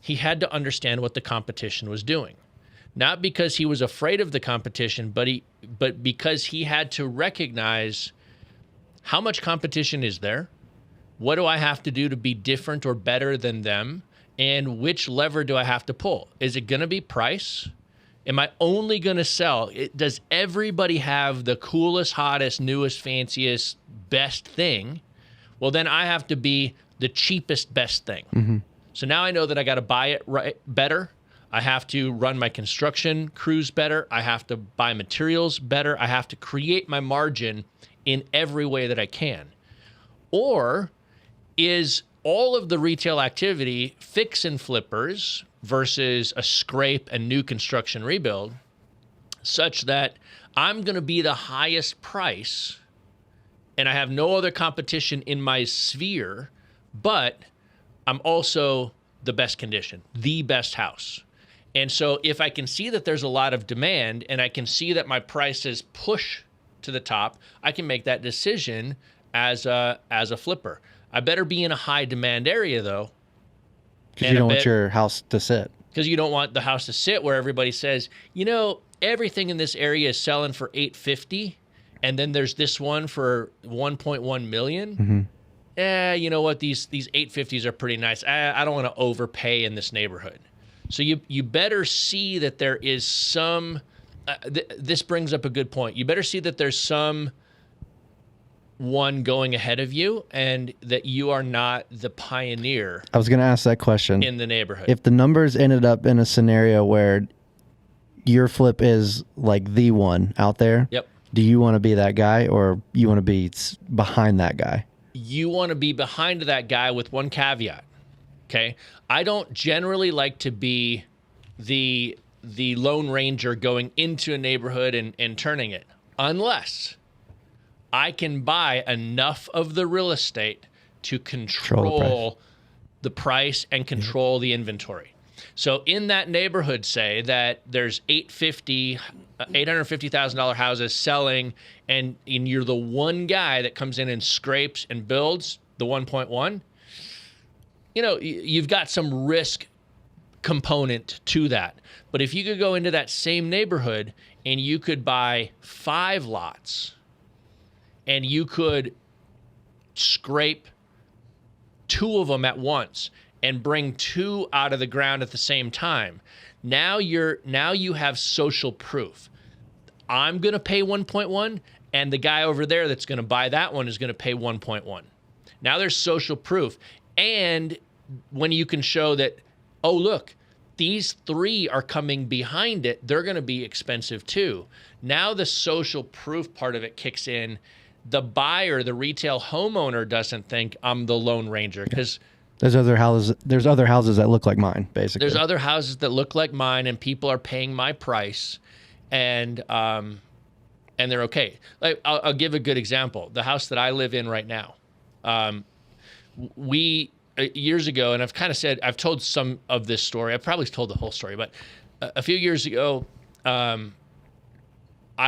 he had to understand what the competition was doing. Not because he was afraid of the competition, but because he had to recognize how much competition is there. What do I have to do to be different or better than them? And which lever do I have to pull? Is it going to be price? Am I only going to sell? Does everybody have the coolest, hottest, newest, fanciest, best thing? Well, then I have to be the cheapest, best thing. So now I know that I got to buy it right better. I have to run my construction crews better. I have to buy materials better. I have to create my margin in every way that I can. Or is all of the retail activity fix and flippers versus a scrape and new construction rebuild, such that I'm going to be the highest price and I have no other competition in my sphere, but I'm also the best condition, the best house. And so if I can see that there's a lot of demand and I can see that my prices push to the top, I can make that decision as a flipper. I better be in a high demand area though. Because you don't want your house to sit. Because you don't want the house to sit where everybody says, everything in this area is selling for $850, and then there's this one for $1.1 million. You know what? These 850s are pretty nice. I don't want to overpay in this neighborhood. So you better see that there is some. This brings up a good point. You better see that there's some one going ahead of you, and that you are not the pioneer. I was going to ask that question in the neighborhood. If the numbers ended up in a scenario where your flip is like the one out there, yep. Do you want to be that guy, or you want to be behind that guy? You want to be behind that guy with one caveat. Okay, I don't generally like to be the Lone Ranger going into a neighborhood and turning it, unless I can buy enough of the real estate to control the price and control the inventory. So in that neighborhood, say that there's $850,000 houses selling, and you're the one guy that comes in and scrapes and builds the 1.1, you've got some risk component to that. But if you could go into that same neighborhood and you could buy 5 lots, and you could scrape 2 of them at once and bring 2 out of the ground at the same time, now you have social proof. I'm going to pay 1.1, and the guy over there that's going to buy that one is going to pay 1.1. Now there's social proof. And when you can show that, oh, look, these 3 are coming behind it, they're going to be expensive too. Now the social proof part of it kicks in. The buyer, the retail homeowner, doesn't think I'm the Lone Ranger, because there's other houses that look like mine, basically. There's other houses that look like mine, and people are paying my price, and they're okay. Like I'll give a good example. The house that I live in right now, we years ago, and I've told some of this story. I've probably told the whole story, but a few years ago, I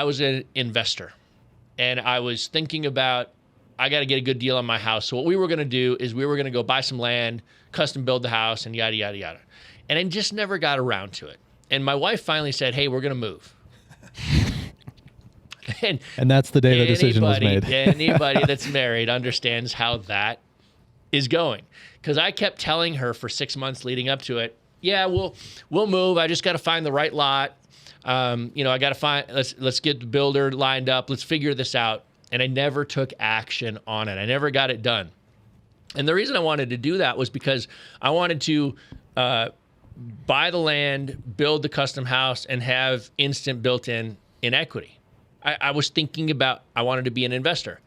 was an investor. And I was thinking about, I got to get a good deal on my house. So what we were going to do is we were going to go buy some land, custom build the house, and yada, yada, yada. And I just never got around to it. And my wife finally said, hey, we're going to move. and that's the day the decision was made. Anybody that's married understands how that is going. Because I kept telling her for 6 months leading up to it, yeah, we'll move. I just got to find the right lot. I got to find, let's get the builder lined up. Let's figure this out. And I never took action on it. I never got it done. And the reason I wanted to do that was because I wanted to buy the land, build the custom house, and have instant built-in equity. I was thinking about, I wanted to be an investor.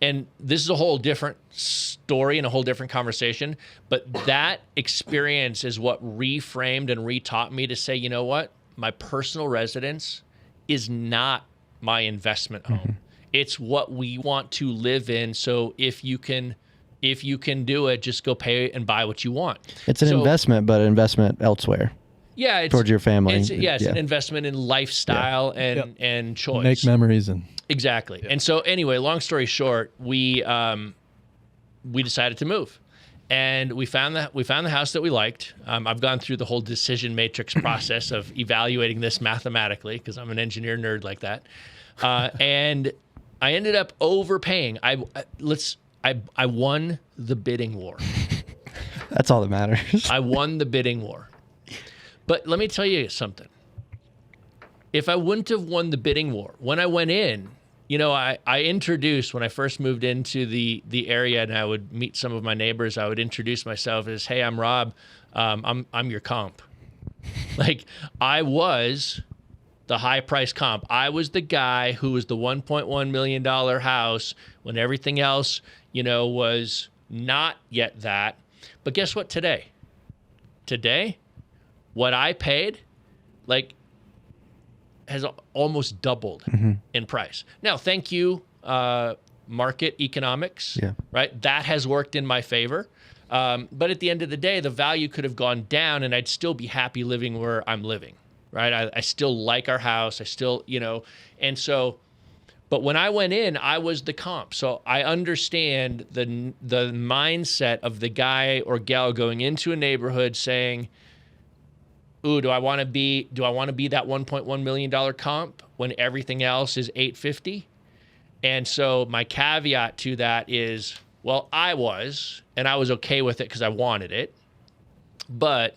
And this is a whole different story and a whole different conversation. But that experience is what reframed and retaught me to say, you know what? My personal residence is not my investment home. It's what we want to live in. So if you can do it, just go pay and buy what you want. It's an investment, but an investment elsewhere. Yeah, it's towards your family. It's an investment in lifestyle and choice. Make memories and exactly. Yeah. And so anyway, long story short, we decided to move. And we found the house that we liked. I've gone through the whole decision matrix process of evaluating this mathematically, because I'm an engineer nerd like that. And I ended up overpaying. I won the bidding war. That's all that matters. I won the bidding war. But let me tell you something. If I wouldn't have won the bidding war, when I went in, you know, I introduced, when I first moved into the area and I would meet some of my neighbors, I would introduce myself as, hey, I'm Rob. I'm your comp. Like, I was the high price comp. I was the guy who was the $1.1 million house when everything else, you know, was not yet that. But guess what today? Today, what I paid, like, has almost doubled in price. Now, thank you, market economics, right? That has worked in my favor. But at the end of the day, the value could have gone down and I'd still be happy living where I'm living, right? I still like our house. I still, you know, and so, but when I went in, I was the comp. So I understand the mindset of the guy or gal going into a neighborhood saying, ooh, do I want to be that $1.1 million comp when everything else is $850? And so my caveat to that is, well, I was okay with it because I wanted it. But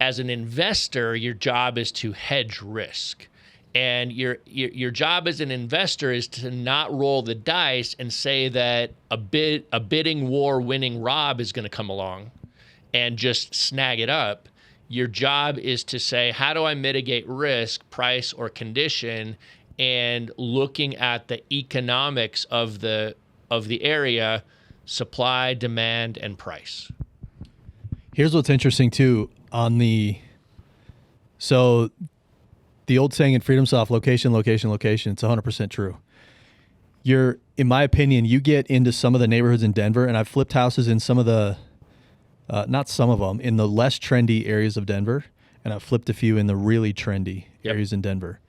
as an investor, your job is to hedge risk. And your job as an investor is to not roll the dice and say that a bidding war winning Rob is going to come along and just snag it up. Your job is to say, how do I mitigate risk, price, or condition, and looking at the economics of the area, supply, demand, and price. Here's what's interesting too so the old saying in Freedom Soft, location, location, location, it's 100% true. In my opinion, you get into some of the neighborhoods in Denver, and I've flipped houses in some of the not some of them, in the less trendy areas of Denver, and I've flipped a few in the really trendy areas in Denver.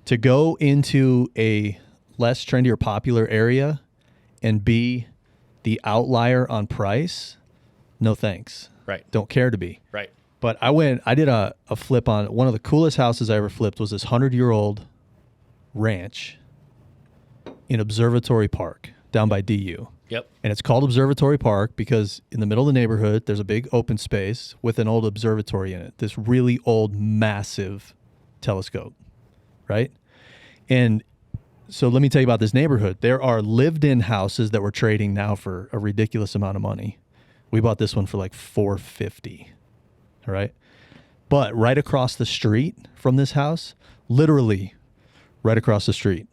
To go into a less trendy or popular area and be the outlier on price, no thanks. Right. Don't care to be. Right. But I did a flip on one of the coolest houses I ever flipped was this 100-year-old ranch in Observatory Park down by DU. Yep. And it's called Observatory Park because in the middle of the neighborhood, there's a big open space with an old observatory in it, this really old, massive telescope, right? And so let me tell you about this neighborhood. There are lived-in houses that we're trading now for a ridiculous amount of money. We bought this one for like $450, all right? But right across the street from this house, literally right across the street,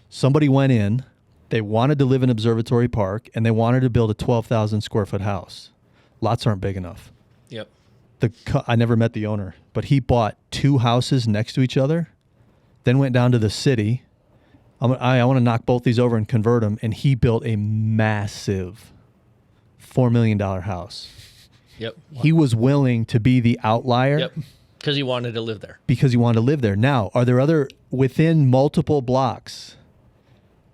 somebody went in. They wanted to live in Observatory Park, and they wanted to build a 12,000 square foot house. Lots aren't big enough. Yep. I never met the owner, but he bought 2 houses next to each other, then went down to the city. I want to knock both these over and convert them, and he built a massive $4 million house. Yep. He was willing to be the outlier. Yep. Because he wanted to live there. Because he wanted to live there. Now, are there other, within multiple blocks?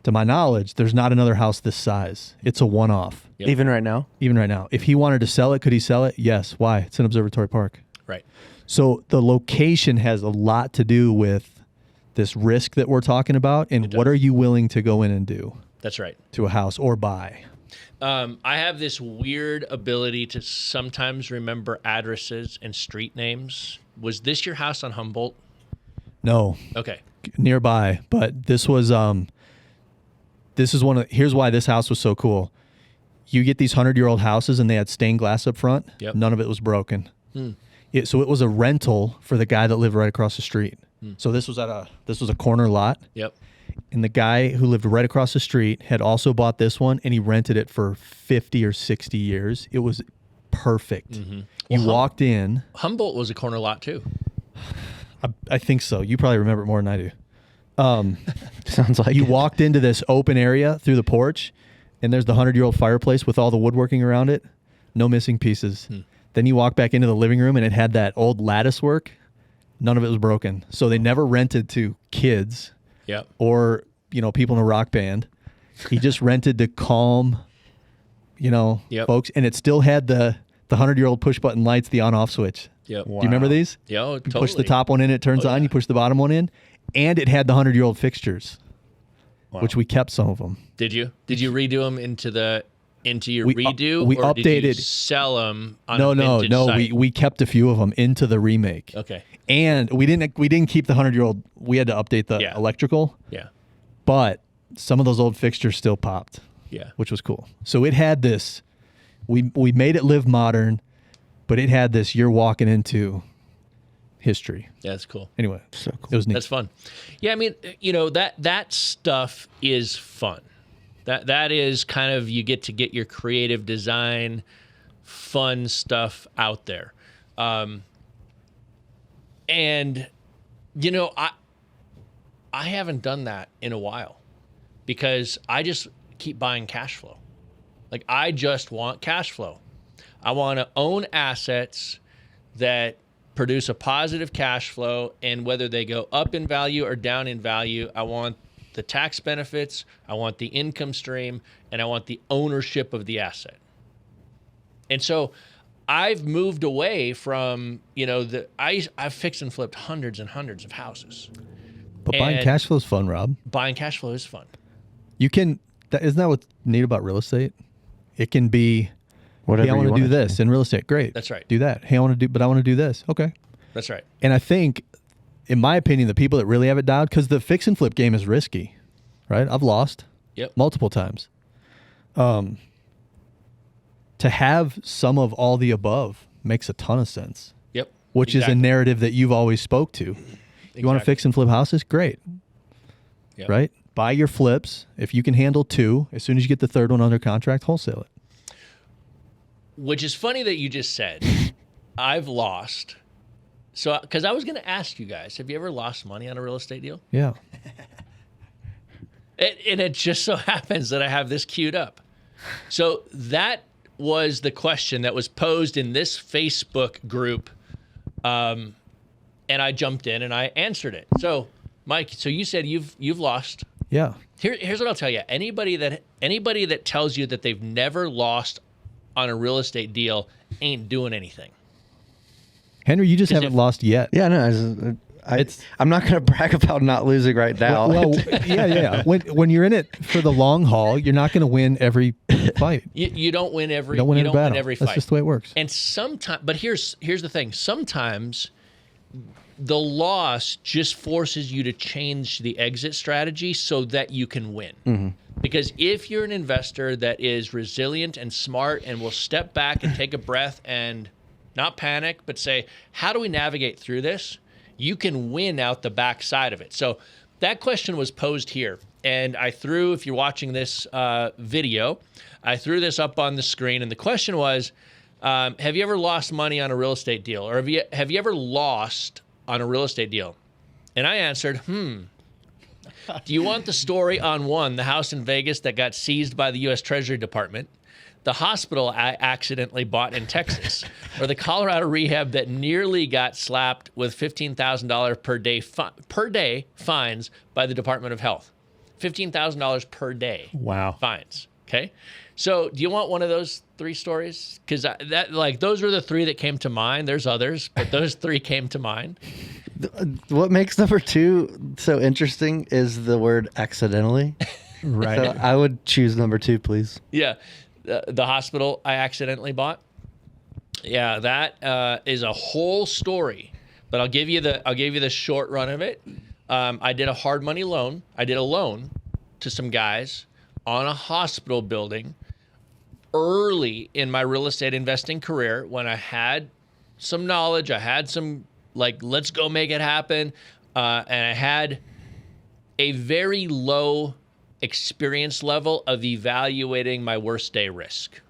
To my knowledge, there's not another house this size. It's a one-off. Yep. Even right now? Even right now. If he wanted to sell it, could he sell it? Yes. Why? It's an Observatory Park. Right. So the location has a lot to do with this risk that we're talking about, and what are you willing to go in and do? That's right. To a house or buy. I have this weird ability to sometimes remember addresses and street names. Was this your house on Humboldt? No. Okay. Nearby, but this was here's why this house was so cool. You get these 100-year-old houses and they had stained glass up front. Yep. None of it was broken. So it was a rental for the guy that lived right across the street. So this was a corner lot. Yep. And the guy who lived right across the street had also bought this one, and he rented it for 50 or 60 years. It was perfect. You walked in. Humboldt was a corner lot too. I think so. You probably remember it more than I do. Sounds like you walked into this open area through the porch, and there's the 100-year-old fireplace with all the woodworking around it. No missing pieces. Then you walk back into the living room, and it had that old lattice work. None of it was broken. So they never rented to kids or, people in a rock band. He just rented to calm, folks. And it still had the 100-year-old push-button lights, the on-off switch. Yep. Wow. Do you remember these? Yeah, totally. You push the top one in, it turns on. You push the bottom one in. And it had the 100-year-old fixtures, which we kept some of them. Did you? Did you redo them into the into your We redo, we or did you updated- sell them on No, a vintage no. site? We kept a few of them into the remake. Okay. And we didn't keep the 100-year-old. We had to update the Yeah. electrical, Yeah. but some of those old fixtures still popped, Yeah. which was cool. So it had this. We made it live modern, but it had this. You're walking into history. Yeah, that's cool. Anyway, So cool. it was neat. That's fun. Yeah, I mean, that stuff is fun. That is kind of, you get to get your creative design, fun stuff out there. And I haven't done that in a while because I just keep buying cash flow. Like, I just want cash flow. I want to own assets that produce a positive cash flow, and whether they go up in value or down in value, I want the tax benefits, I want the income stream, and I want the ownership of the asset. And so I've moved away from, I've fixed and flipped hundreds and hundreds of houses. But buying and- cash flow is fun, Rob. Buying cash flow is fun. You can. Isn't that what's neat about real estate? It can be. Whatever Hey, I you want to do it this in real estate. Great. That's right. Do that. Hey, I want to do this. Okay. That's right. And I think, in my opinion, the people that really have it dialed, because the fix and flip game is risky, right? I've lost Yep. multiple times. To have some of all the above makes a ton of sense, Yep. which is a Exactly. narrative that you've always spoke to. You want to Exactly. fix and flip houses? Great. Yep. Right? Buy your flips. If you can handle two, as soon as you get the third one under contract, wholesale it. Which is funny that you just said, I've lost. So, because I was going to ask you guys, have you ever lost money on a real estate deal? Yeah. And it just so happens that I have this queued up. So that was the question that was posed in this Facebook group. And I jumped in and I answered it. So, Mike, so you said you've lost. Yeah. Here's what I'll tell you. Anybody that tells you that they've never lost on a real estate deal ain't doing anything. Henry, you just 'Cause haven't if- lost yet. Yeah, no, I'm not going to brag about not losing right now. Well, yeah. When you're in it for the long haul, you're not going to win every fight. You don't win every. You don't win every battle. every That's fight. just the way it works. And sometimes, but here's the thing. Sometimes the loss just forces you to change the exit strategy so that you can win. Because if you're an investor that is resilient and smart and will step back and take a breath and not panic, but say, how do we navigate through this? You can win out the backside of it. So that question was posed here. And I threw, if you're watching this video, I threw this up on the screen. And the question was, have you ever lost money on a real estate deal? Or have you ever lost on a real estate deal? And I answered, Do you want the story on one, the house in Vegas that got seized by the U.S. Treasury Department, the hospital I accidentally bought in Texas, or the Colorado rehab that nearly got slapped with $15,000 per day fines by the Department of Health? $15,000 per day. Wow. Fines. Okay. So do you want one of those three stories? Because those were the three that came to mind. There's others, but those three came to mind. What makes number 2 so interesting is the word accidentally. Right. So I would choose number 2, please. Yeah. The hospital I accidentally bought. Yeah, that is a whole story, but I'll give you the short run of it. I did a hard money loan. I did a loan to some guys on a hospital building early in my real estate investing career when I had some knowledge. I had some let's go make it happen. And I had a very low experience level of evaluating my worst day risk.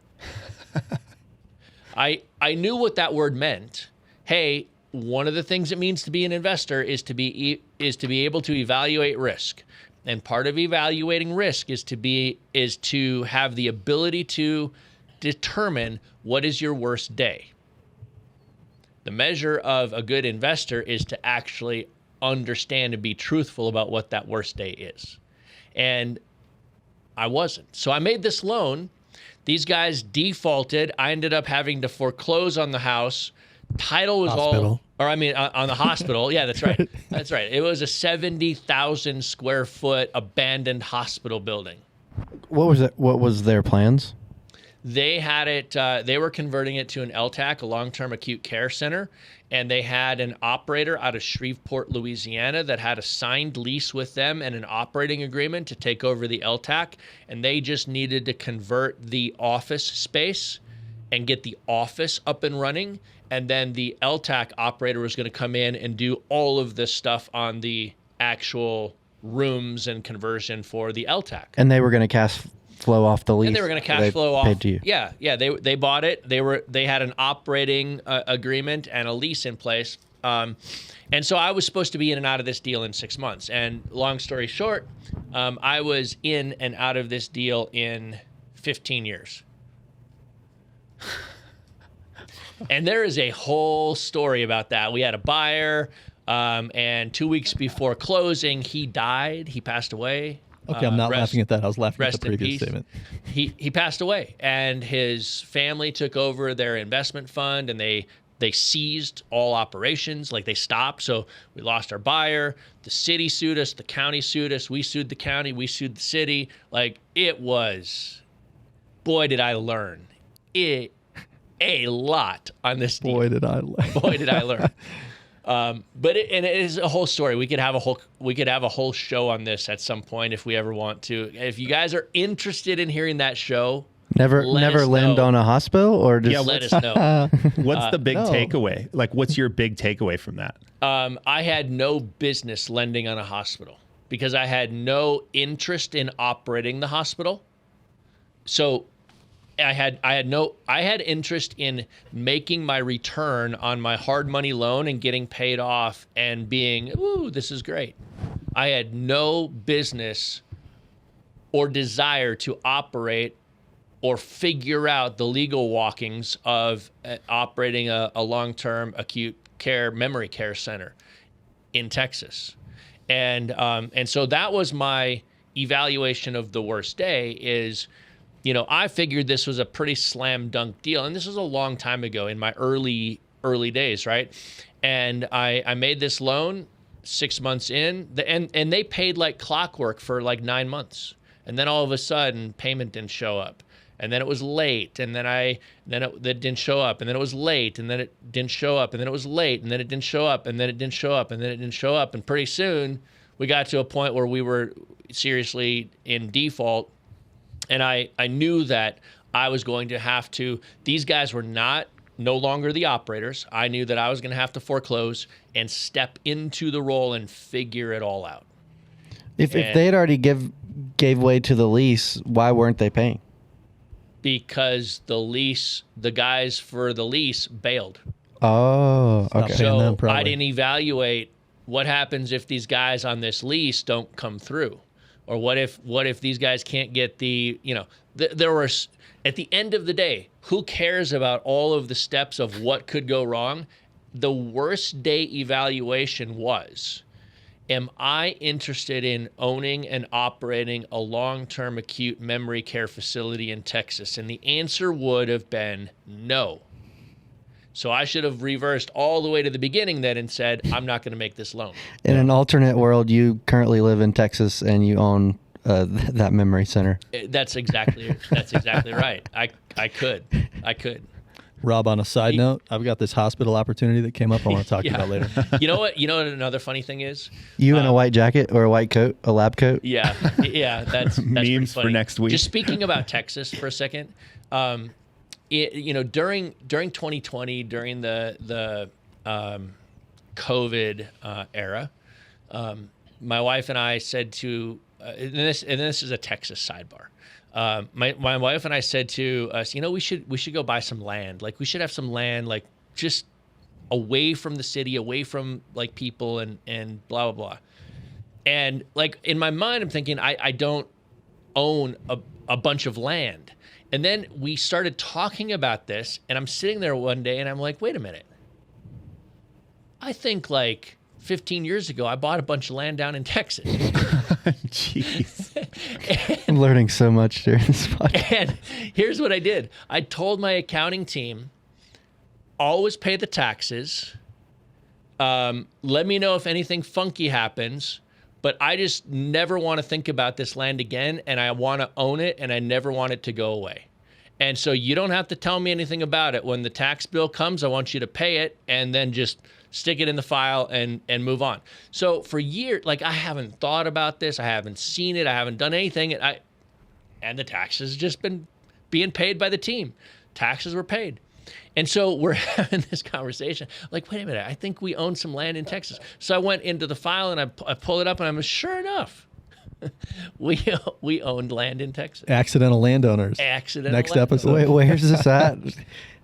I knew what that word meant. Hey, one of the things it means to be an investor is to be able to evaluate risk. And part of evaluating risk is to have the ability to determine what is your worst day. The measure of a good investor is to actually understand and be truthful about what that worst day is. And I wasn't. So I made this loan. These guys defaulted. I ended up having to foreclose on the house. Title was Hospital. on the hospital. Yeah, that's right. That's right. It was a 70,000 square foot abandoned hospital building. What was it? What was their plans? They had it. They were converting it to an LTAC, a long-term acute care center, and they had an operator out of Shreveport, Louisiana, that had a signed lease with them and an operating agreement to take over the LTAC, and they just needed to convert the office space and get the office up and running, and then the LTAC operator was going to come in and do all of this stuff on the actual rooms and conversion for the LTAC. And they were going to cash flow off the lease. And they were going to cash They flow off. paid to you. Yeah. They bought it. They had an operating agreement and a lease in place. And so I was supposed to be in and out of this deal in 6 months. And long story short, I was in and out of this deal in 15 years. And there is a whole story about that. We had a buyer, and 2 weeks before closing, he died. He passed away. Okay, I'm not laughing at that. I was laughing at the previous statement. He passed away, and his family took over their investment fund, and they seized all operations. Like, they stopped. So we lost our buyer. The city sued us. The county sued us. We sued the county. We sued the city. Like, it was, boy, did I learn a lot on this deal. Boy, did I learn. Boy, did I learn. But it is a whole story. We could have a whole show on this at some point if we ever want to. If you guys are interested in hearing that show, Never let us land know. on a hospital, or just Let us know. What's the big no. takeaway? Like, what's your big takeaway from that? I had no business lending on a hospital because I had no interest in operating the hospital. So I had interest in making my return on my hard money loan and getting paid off and being, ooh, this is great. I had no business or desire to operate or figure out the legal walkings of operating a long-term acute care memory care center in Texas. And so that was my evaluation of the worst day is, I figured this was a pretty slam dunk deal. And this was a long time ago in my early days, right? And I made this loan 6 months in, and they paid like clockwork for like 9 months. And then all of a sudden, payment didn't show up. And then it was late, and then it didn't show up, and then it was late, and then it didn't show up, and then it was late, and then it didn't show up, and then it didn't show up, and then it didn't show up. And pretty soon, we got to a point where we were seriously in default. And I knew that I was going to have to, these guys were no longer the operators. I knew that I was going to have to foreclose and step into the role and figure it all out. if they had already gave way to the lease, why weren't they paying? Because the guys for the lease bailed. Oh, Stop okay. paying them, So probably. I didn't evaluate what happens if these guys on this lease don't come through. Or what if these guys can't get there were, at the end of the day, who cares about all of the steps of what could go wrong? The worst day evaluation was, am I interested in owning and operating a long-term acute memory care facility in Texas? And the answer would have been no. So I should have reversed all the way to the beginning then and said, I'm not going to make this loan. In an alternate world, you currently live in Texas and you own that memory center. That's exactly right. I could. Rob, on a side note, I've got this hospital opportunity that came up I want to talk to you about later. You know what another funny thing is? You in a white jacket or a white coat, a lab coat? Yeah, that's pretty Memes for funny. next week. Just speaking about Texas for a second, during 2020, during the COVID era, my wife and I said to, and this is a Texas sidebar. My wife and I said to us, we should go buy some land. Like, we should have some land, like, just away from the city, away from like people and blah, blah, blah. And like, in my mind, I'm thinking, I don't own a bunch of land. And then we started talking about this, and I'm sitting there one day and I'm like, wait a minute. I think like 15 years ago, I bought a bunch of land down in Texas. Jeez. I'm learning so much during this podcast. And here's what I did. I told my accounting team, always pay the taxes. Let me know if anything funky happens, but I just never want to think about this land again, and I want to own it, and I never want it to go away. And so you don't have to tell me anything about it. When the tax bill comes, I want you to pay it and then just stick it in the file and move on. So for years, like I haven't thought about this. I haven't seen it. I haven't done anything. And the taxes just been being paid by the team. Taxes were paid. And so we're having this conversation. Like, wait a minute, I think we own some land in Texas. So I went into the file and I pull it up and I'm sure enough, we owned land in Texas. Accidental landowners. Next episode. Wait, where's this at?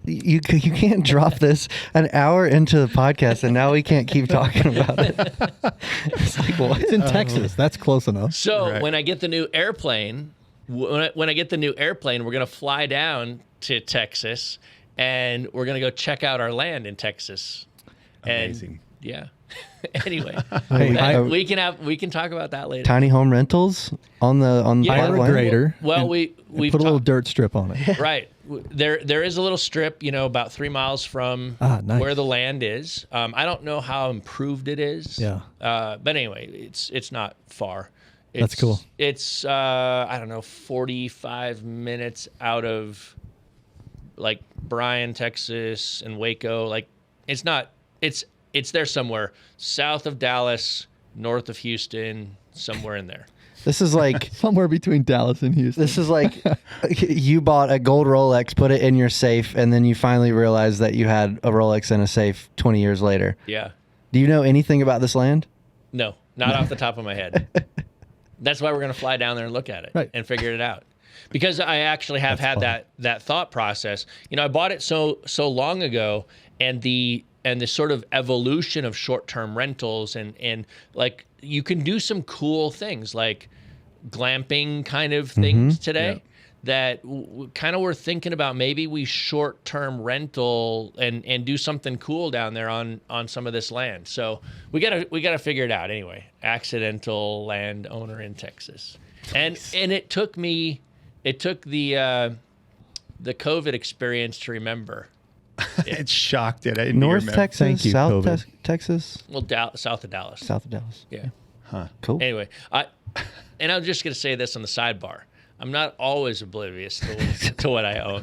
You can't drop this an hour into the podcast and now we can't keep talking about it. It's like, what? It's in Texas. That's close enough. So when I get the new airplane, we're going to fly down to Texas and we're going to go check out our land in Texas. Amazing. And, yeah. Anyway, Hey, we can talk about that later. Tiny home rentals on the Hire a land? grader. Well, and we put a little dirt strip on it. Right. There is a little strip, about 3 miles from nice. where the land is. I don't know how improved it is. Yeah. But anyway, it's not far. That's cool. It's I don't know, 45 minutes out of like Bryan, Texas, and Waco. Like it's there somewhere south of Dallas, north of Houston, somewhere in there. This is like Somewhere between Dallas and Houston. this is like you bought a gold Rolex, put it in your safe, and then you finally realized that you had a Rolex in a safe 20 years later. Yeah. Do you know anything about this land? No, not off the top of my head. That's why we're going to fly down there and look at it and figure it out. Because I actually have that thought process. I bought it so long ago, and the sort of evolution of short-term rentals and like you can do some cool things like glamping kind of things today that kind of we're thinking about. Maybe we short-term rental and do something cool down there on some of this land. So we gotta figure it out anyway. Accidental landowner in Texas, and it took the COVID experience to remember. It shocked it. North Texas, Thank you, South COVID. Texas, Well, south of Dallas. south of Dallas. Yeah. Huh. Cool. Anyway, and I'm just going to say this on the sidebar. I'm not always oblivious to what I own.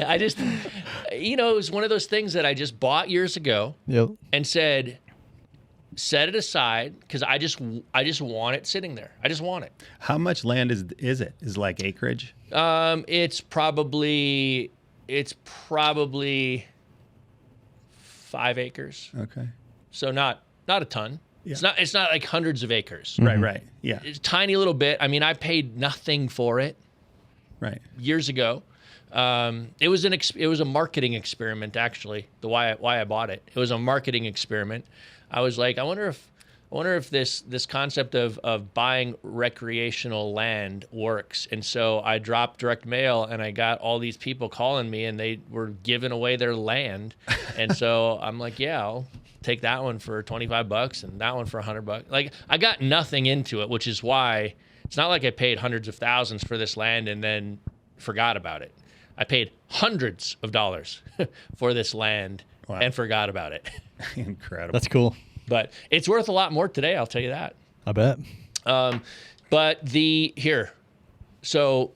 I just, it was one of those things that I just bought years ago Yep. and said, set it aside because I just want it sitting there. I just want it. How much land is it? Is it like acreage? It's probably 5 acres. Okay. So not a ton. Yeah. It's not like hundreds of acres. Right. Yeah. It's a tiny little bit. I mean, I paid nothing for it Right. years ago. It was a marketing experiment actually. Why I bought it. It was a marketing experiment. I was like, I wonder if this concept of buying recreational land works. And so I dropped direct mail and I got all these people calling me and they were giving away their land. And so I'm like, yeah, I'll take that one for $25 and that one for $100. Like I got nothing into it, which is why it's not like I paid hundreds of thousands for this land and then forgot about it. I paid hundreds of dollars for this land and forgot about it. Incredible. That's cool. But it's worth a lot more today, I'll tell you that. I bet. So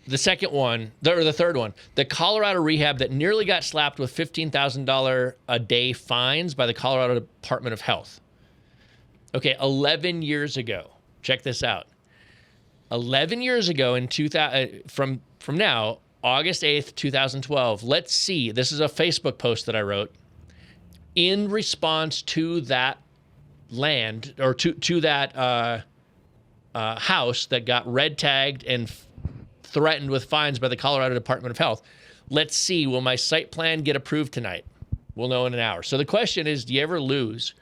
the second one, or the third one, the Colorado rehab that nearly got slapped with $15,000 a day fines by the Colorado Department of Health. Okay, 11 years ago. Check this out. 11 years ago in 2000, from now, August 8th, 2012. Let's see. This is a Facebook post that I wrote. In response to that land or to that house that got red tagged and threatened with fines by the Colorado Department of Health, let's see, will my site plan get approved tonight? We'll know in an hour. So the question is, do you ever lose?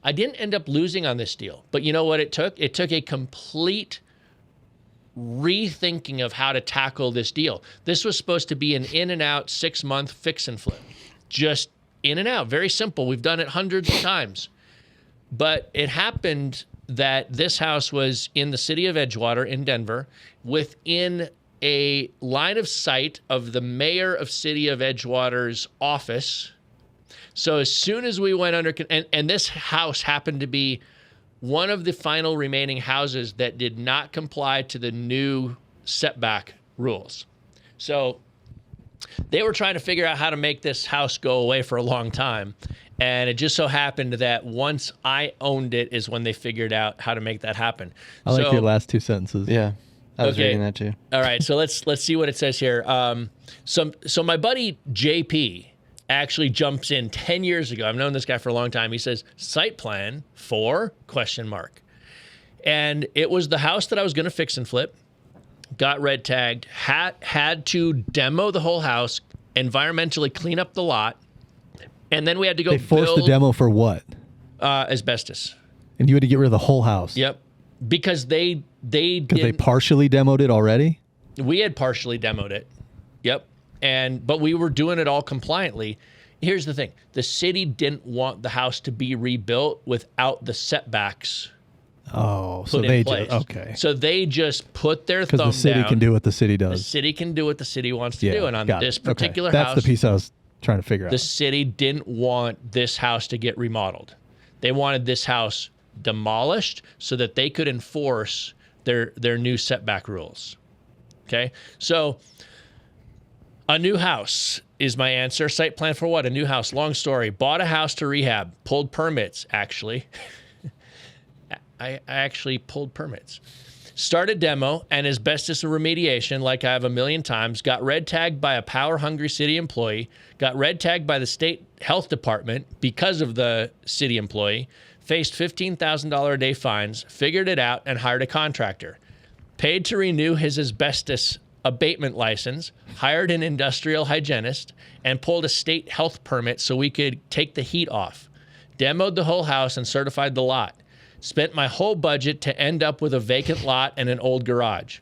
I didn't end up losing on this deal, but you know what it took? It took a complete rethinking of how to tackle this deal. This was supposed to be an in and out 6-month fix and flip. Just in and out, very simple. We've done it hundreds of times. But it happened that this house was in the city of Edgewater in Denver, within a line of sight of the mayor of city of Edgewater's office. So as soon as we went under, and this house happened to be one of the final remaining houses that did not comply to the new setback rules. So they were trying to figure out how to make this house go away for a long time. And it just so happened that once I owned it is when they figured out how to make that happen. I like your last two sentences. Yeah. I was Okay. reading that too. All right, so let's see what it says here. So my buddy JP actually jumps in 10 years ago. I've known this guy for a long time. He says, site plan for ? And it was the house that I was going to fix and flip. Got red tagged, had to demo the whole house, environmentally clean up the lot, and then we had to go They forced build the demo for what? asbestos. And you had to get rid of the whole house. Yep, because they Because they didn't. partially demoed it already? We had partially demoed it. Yep, but we were doing it all compliantly. Here's the thing: the city didn't want the house to be rebuilt without the setbacks Oh, so put in they place. just, okay. So they just put their Because thumb the city down. can do what the city The does. city can do what the city wants to Yeah, do, and on got this it. Okay. particular That's house, the piece I was trying to figure the out. city didn't want this house to get remodeled. They wanted this house demolished so that they could enforce their new setback rules. Okay, so a new house is my answer. Site plan for what? A new house. Long story. Bought a house to rehab. Pulled permits, actually. I actually pulled permits. Started demo and asbestos remediation like I have a million times. Got red tagged by a power-hungry city employee. Got red tagged by the state health department because of the city employee. Faced $15,000 a day fines. Figured it out and hired a contractor. Paid to renew his asbestos abatement license. Hired an industrial hygienist and pulled a state health permit so we could take the heat off. Demoed the whole house and certified the lot. Spent my whole budget to end up with a vacant lot and an old garage.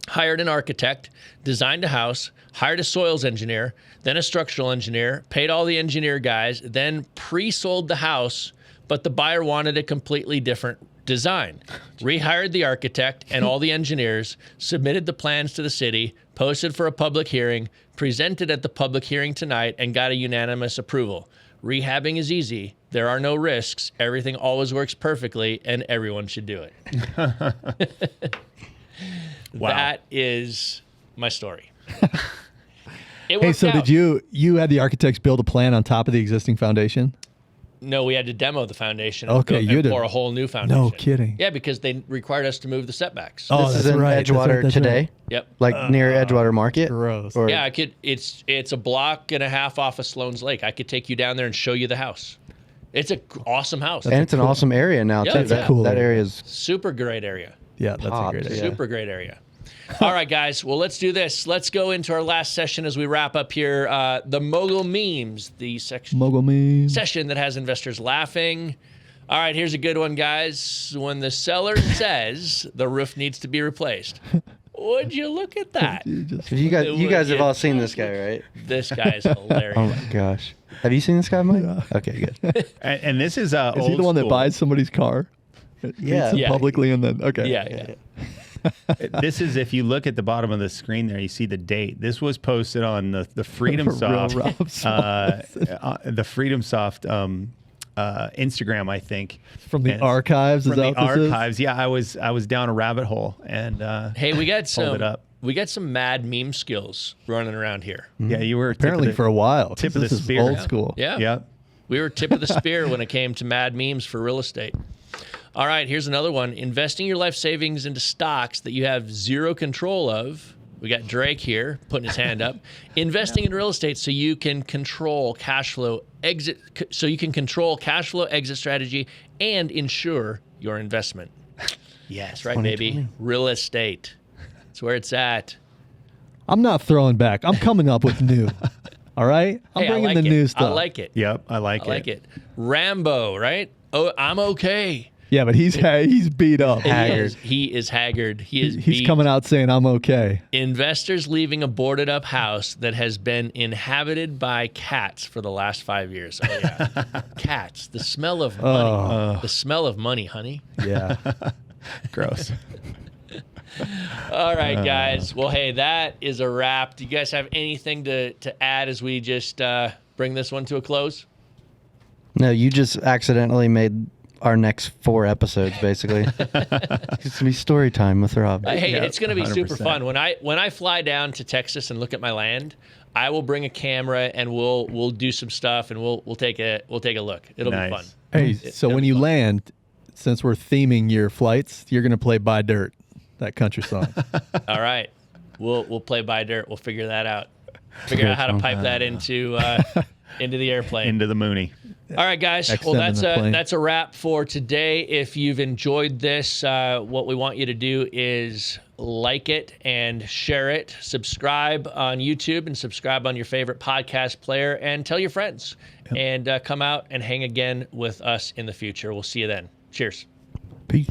Hired an architect, designed a house, hired a soils engineer, then a structural engineer, paid all the engineer guys, then pre-sold the house, but the buyer wanted a completely different design. Rehired the architect and all the engineers, submitted the plans to the city, posted for a public hearing, presented at the public hearing tonight, and got a unanimous approval. Rehabbing is easy. There are no risks. Everything always works perfectly, and everyone should do it. Wow. That is my story. It Hey, worked so out. did you had the architects build a plan on top of the existing foundation? No, we had to demo the foundation Okay, and you and did. pour a whole new foundation. No kidding. Yeah, because they required us to move the setbacks. Oh, This that's is in right. That's right, Edgewater that's today, right. Yep. like near Edgewater Market. Gross. Or, Yeah, I could. It's a block and a half off of Sloan's Lake. I could take you down there and show you the house. It's a awesome house. and it's an awesome area now Yeah, too. it's a That, cool that area. area is Super great area. Yeah, that's a Pops, great idea. yeah. Super great area. All right, guys. Well, let's do this. Let's go into our last session as we wrap up here. The mogul memes, the Mogul meme. session that has investors laughing. All right, here's a good one, guys. When the seller says the roof needs to be replaced, would you look at that? you guys have all seen this guy, right? This guy is hilarious. Oh my gosh, have you seen this guy, Mike? Okay, good. And this is Is he the one that buys somebody's car? Yeah. Yeah. Publicly and then okay. Yeah. This is, if you look at the bottom of the screen there, you see the date. This was posted on the Freedom Real Soft, Rob Swanson. the Freedom Soft Instagram, I think. From the And- archives. From Is the that what this is? archives, yeah. I was down a rabbit hole and Hey, we got pulled some. it up. We got some mad meme skills running around here. Yeah, you were Apparently for a while. tip of This the is spear. old Yeah. school. Yeah. Yeah. We were tip of the spear when it came to mad memes for real estate. All right, here's another one. Investing your life savings into stocks that you have zero control of. We got Drake here putting his hand up. Investing in real estate so you can control cash flow exit strategy and ensure your investment. Yes. That's right, baby. Real estate. That's where it's at. I'm not throwing back. I'm coming up with new. All right? I'm Hey, I bringing like the it. new stuff. I like it. Yep. I like I like it. Rambo, right? Oh, I'm okay. Yeah, but he's beat up. Haggard. He is haggard. He is He's beat. coming out saying I'm okay. Investors leaving a boarded up house that has been inhabited by cats for the last 5 years. Oh yeah, cats. The smell of money. The smell of money, honey. Yeah. Gross. All right, guys. Well, hey, that is a wrap. Do you guys have anything to add as we just bring this one to a close? No, you just accidentally made our next 4 episodes, basically. It's gonna be story time with Rob. Hey, Yeah, it's going to be super 100%. fun. When I fly down to Texas and look at my land, I will bring a camera and we'll do some stuff and we'll take a look. It'll Nice. be fun. Hey, so when you land, since we're theming your flights, you're going to play Buy Dirt, that country song. All right, we'll play by dirt. We'll figure that out. Figure out how to pipe that into the airplane. Into the Mooney. All right, guys. Well, Extending the plane. that's a wrap for today. If you've enjoyed this, what we want you to do is like it and share it. Subscribe on YouTube and subscribe on your favorite podcast player, and tell your friends. And come out and hang again with us in the future. We'll see you then. Cheers. Peace.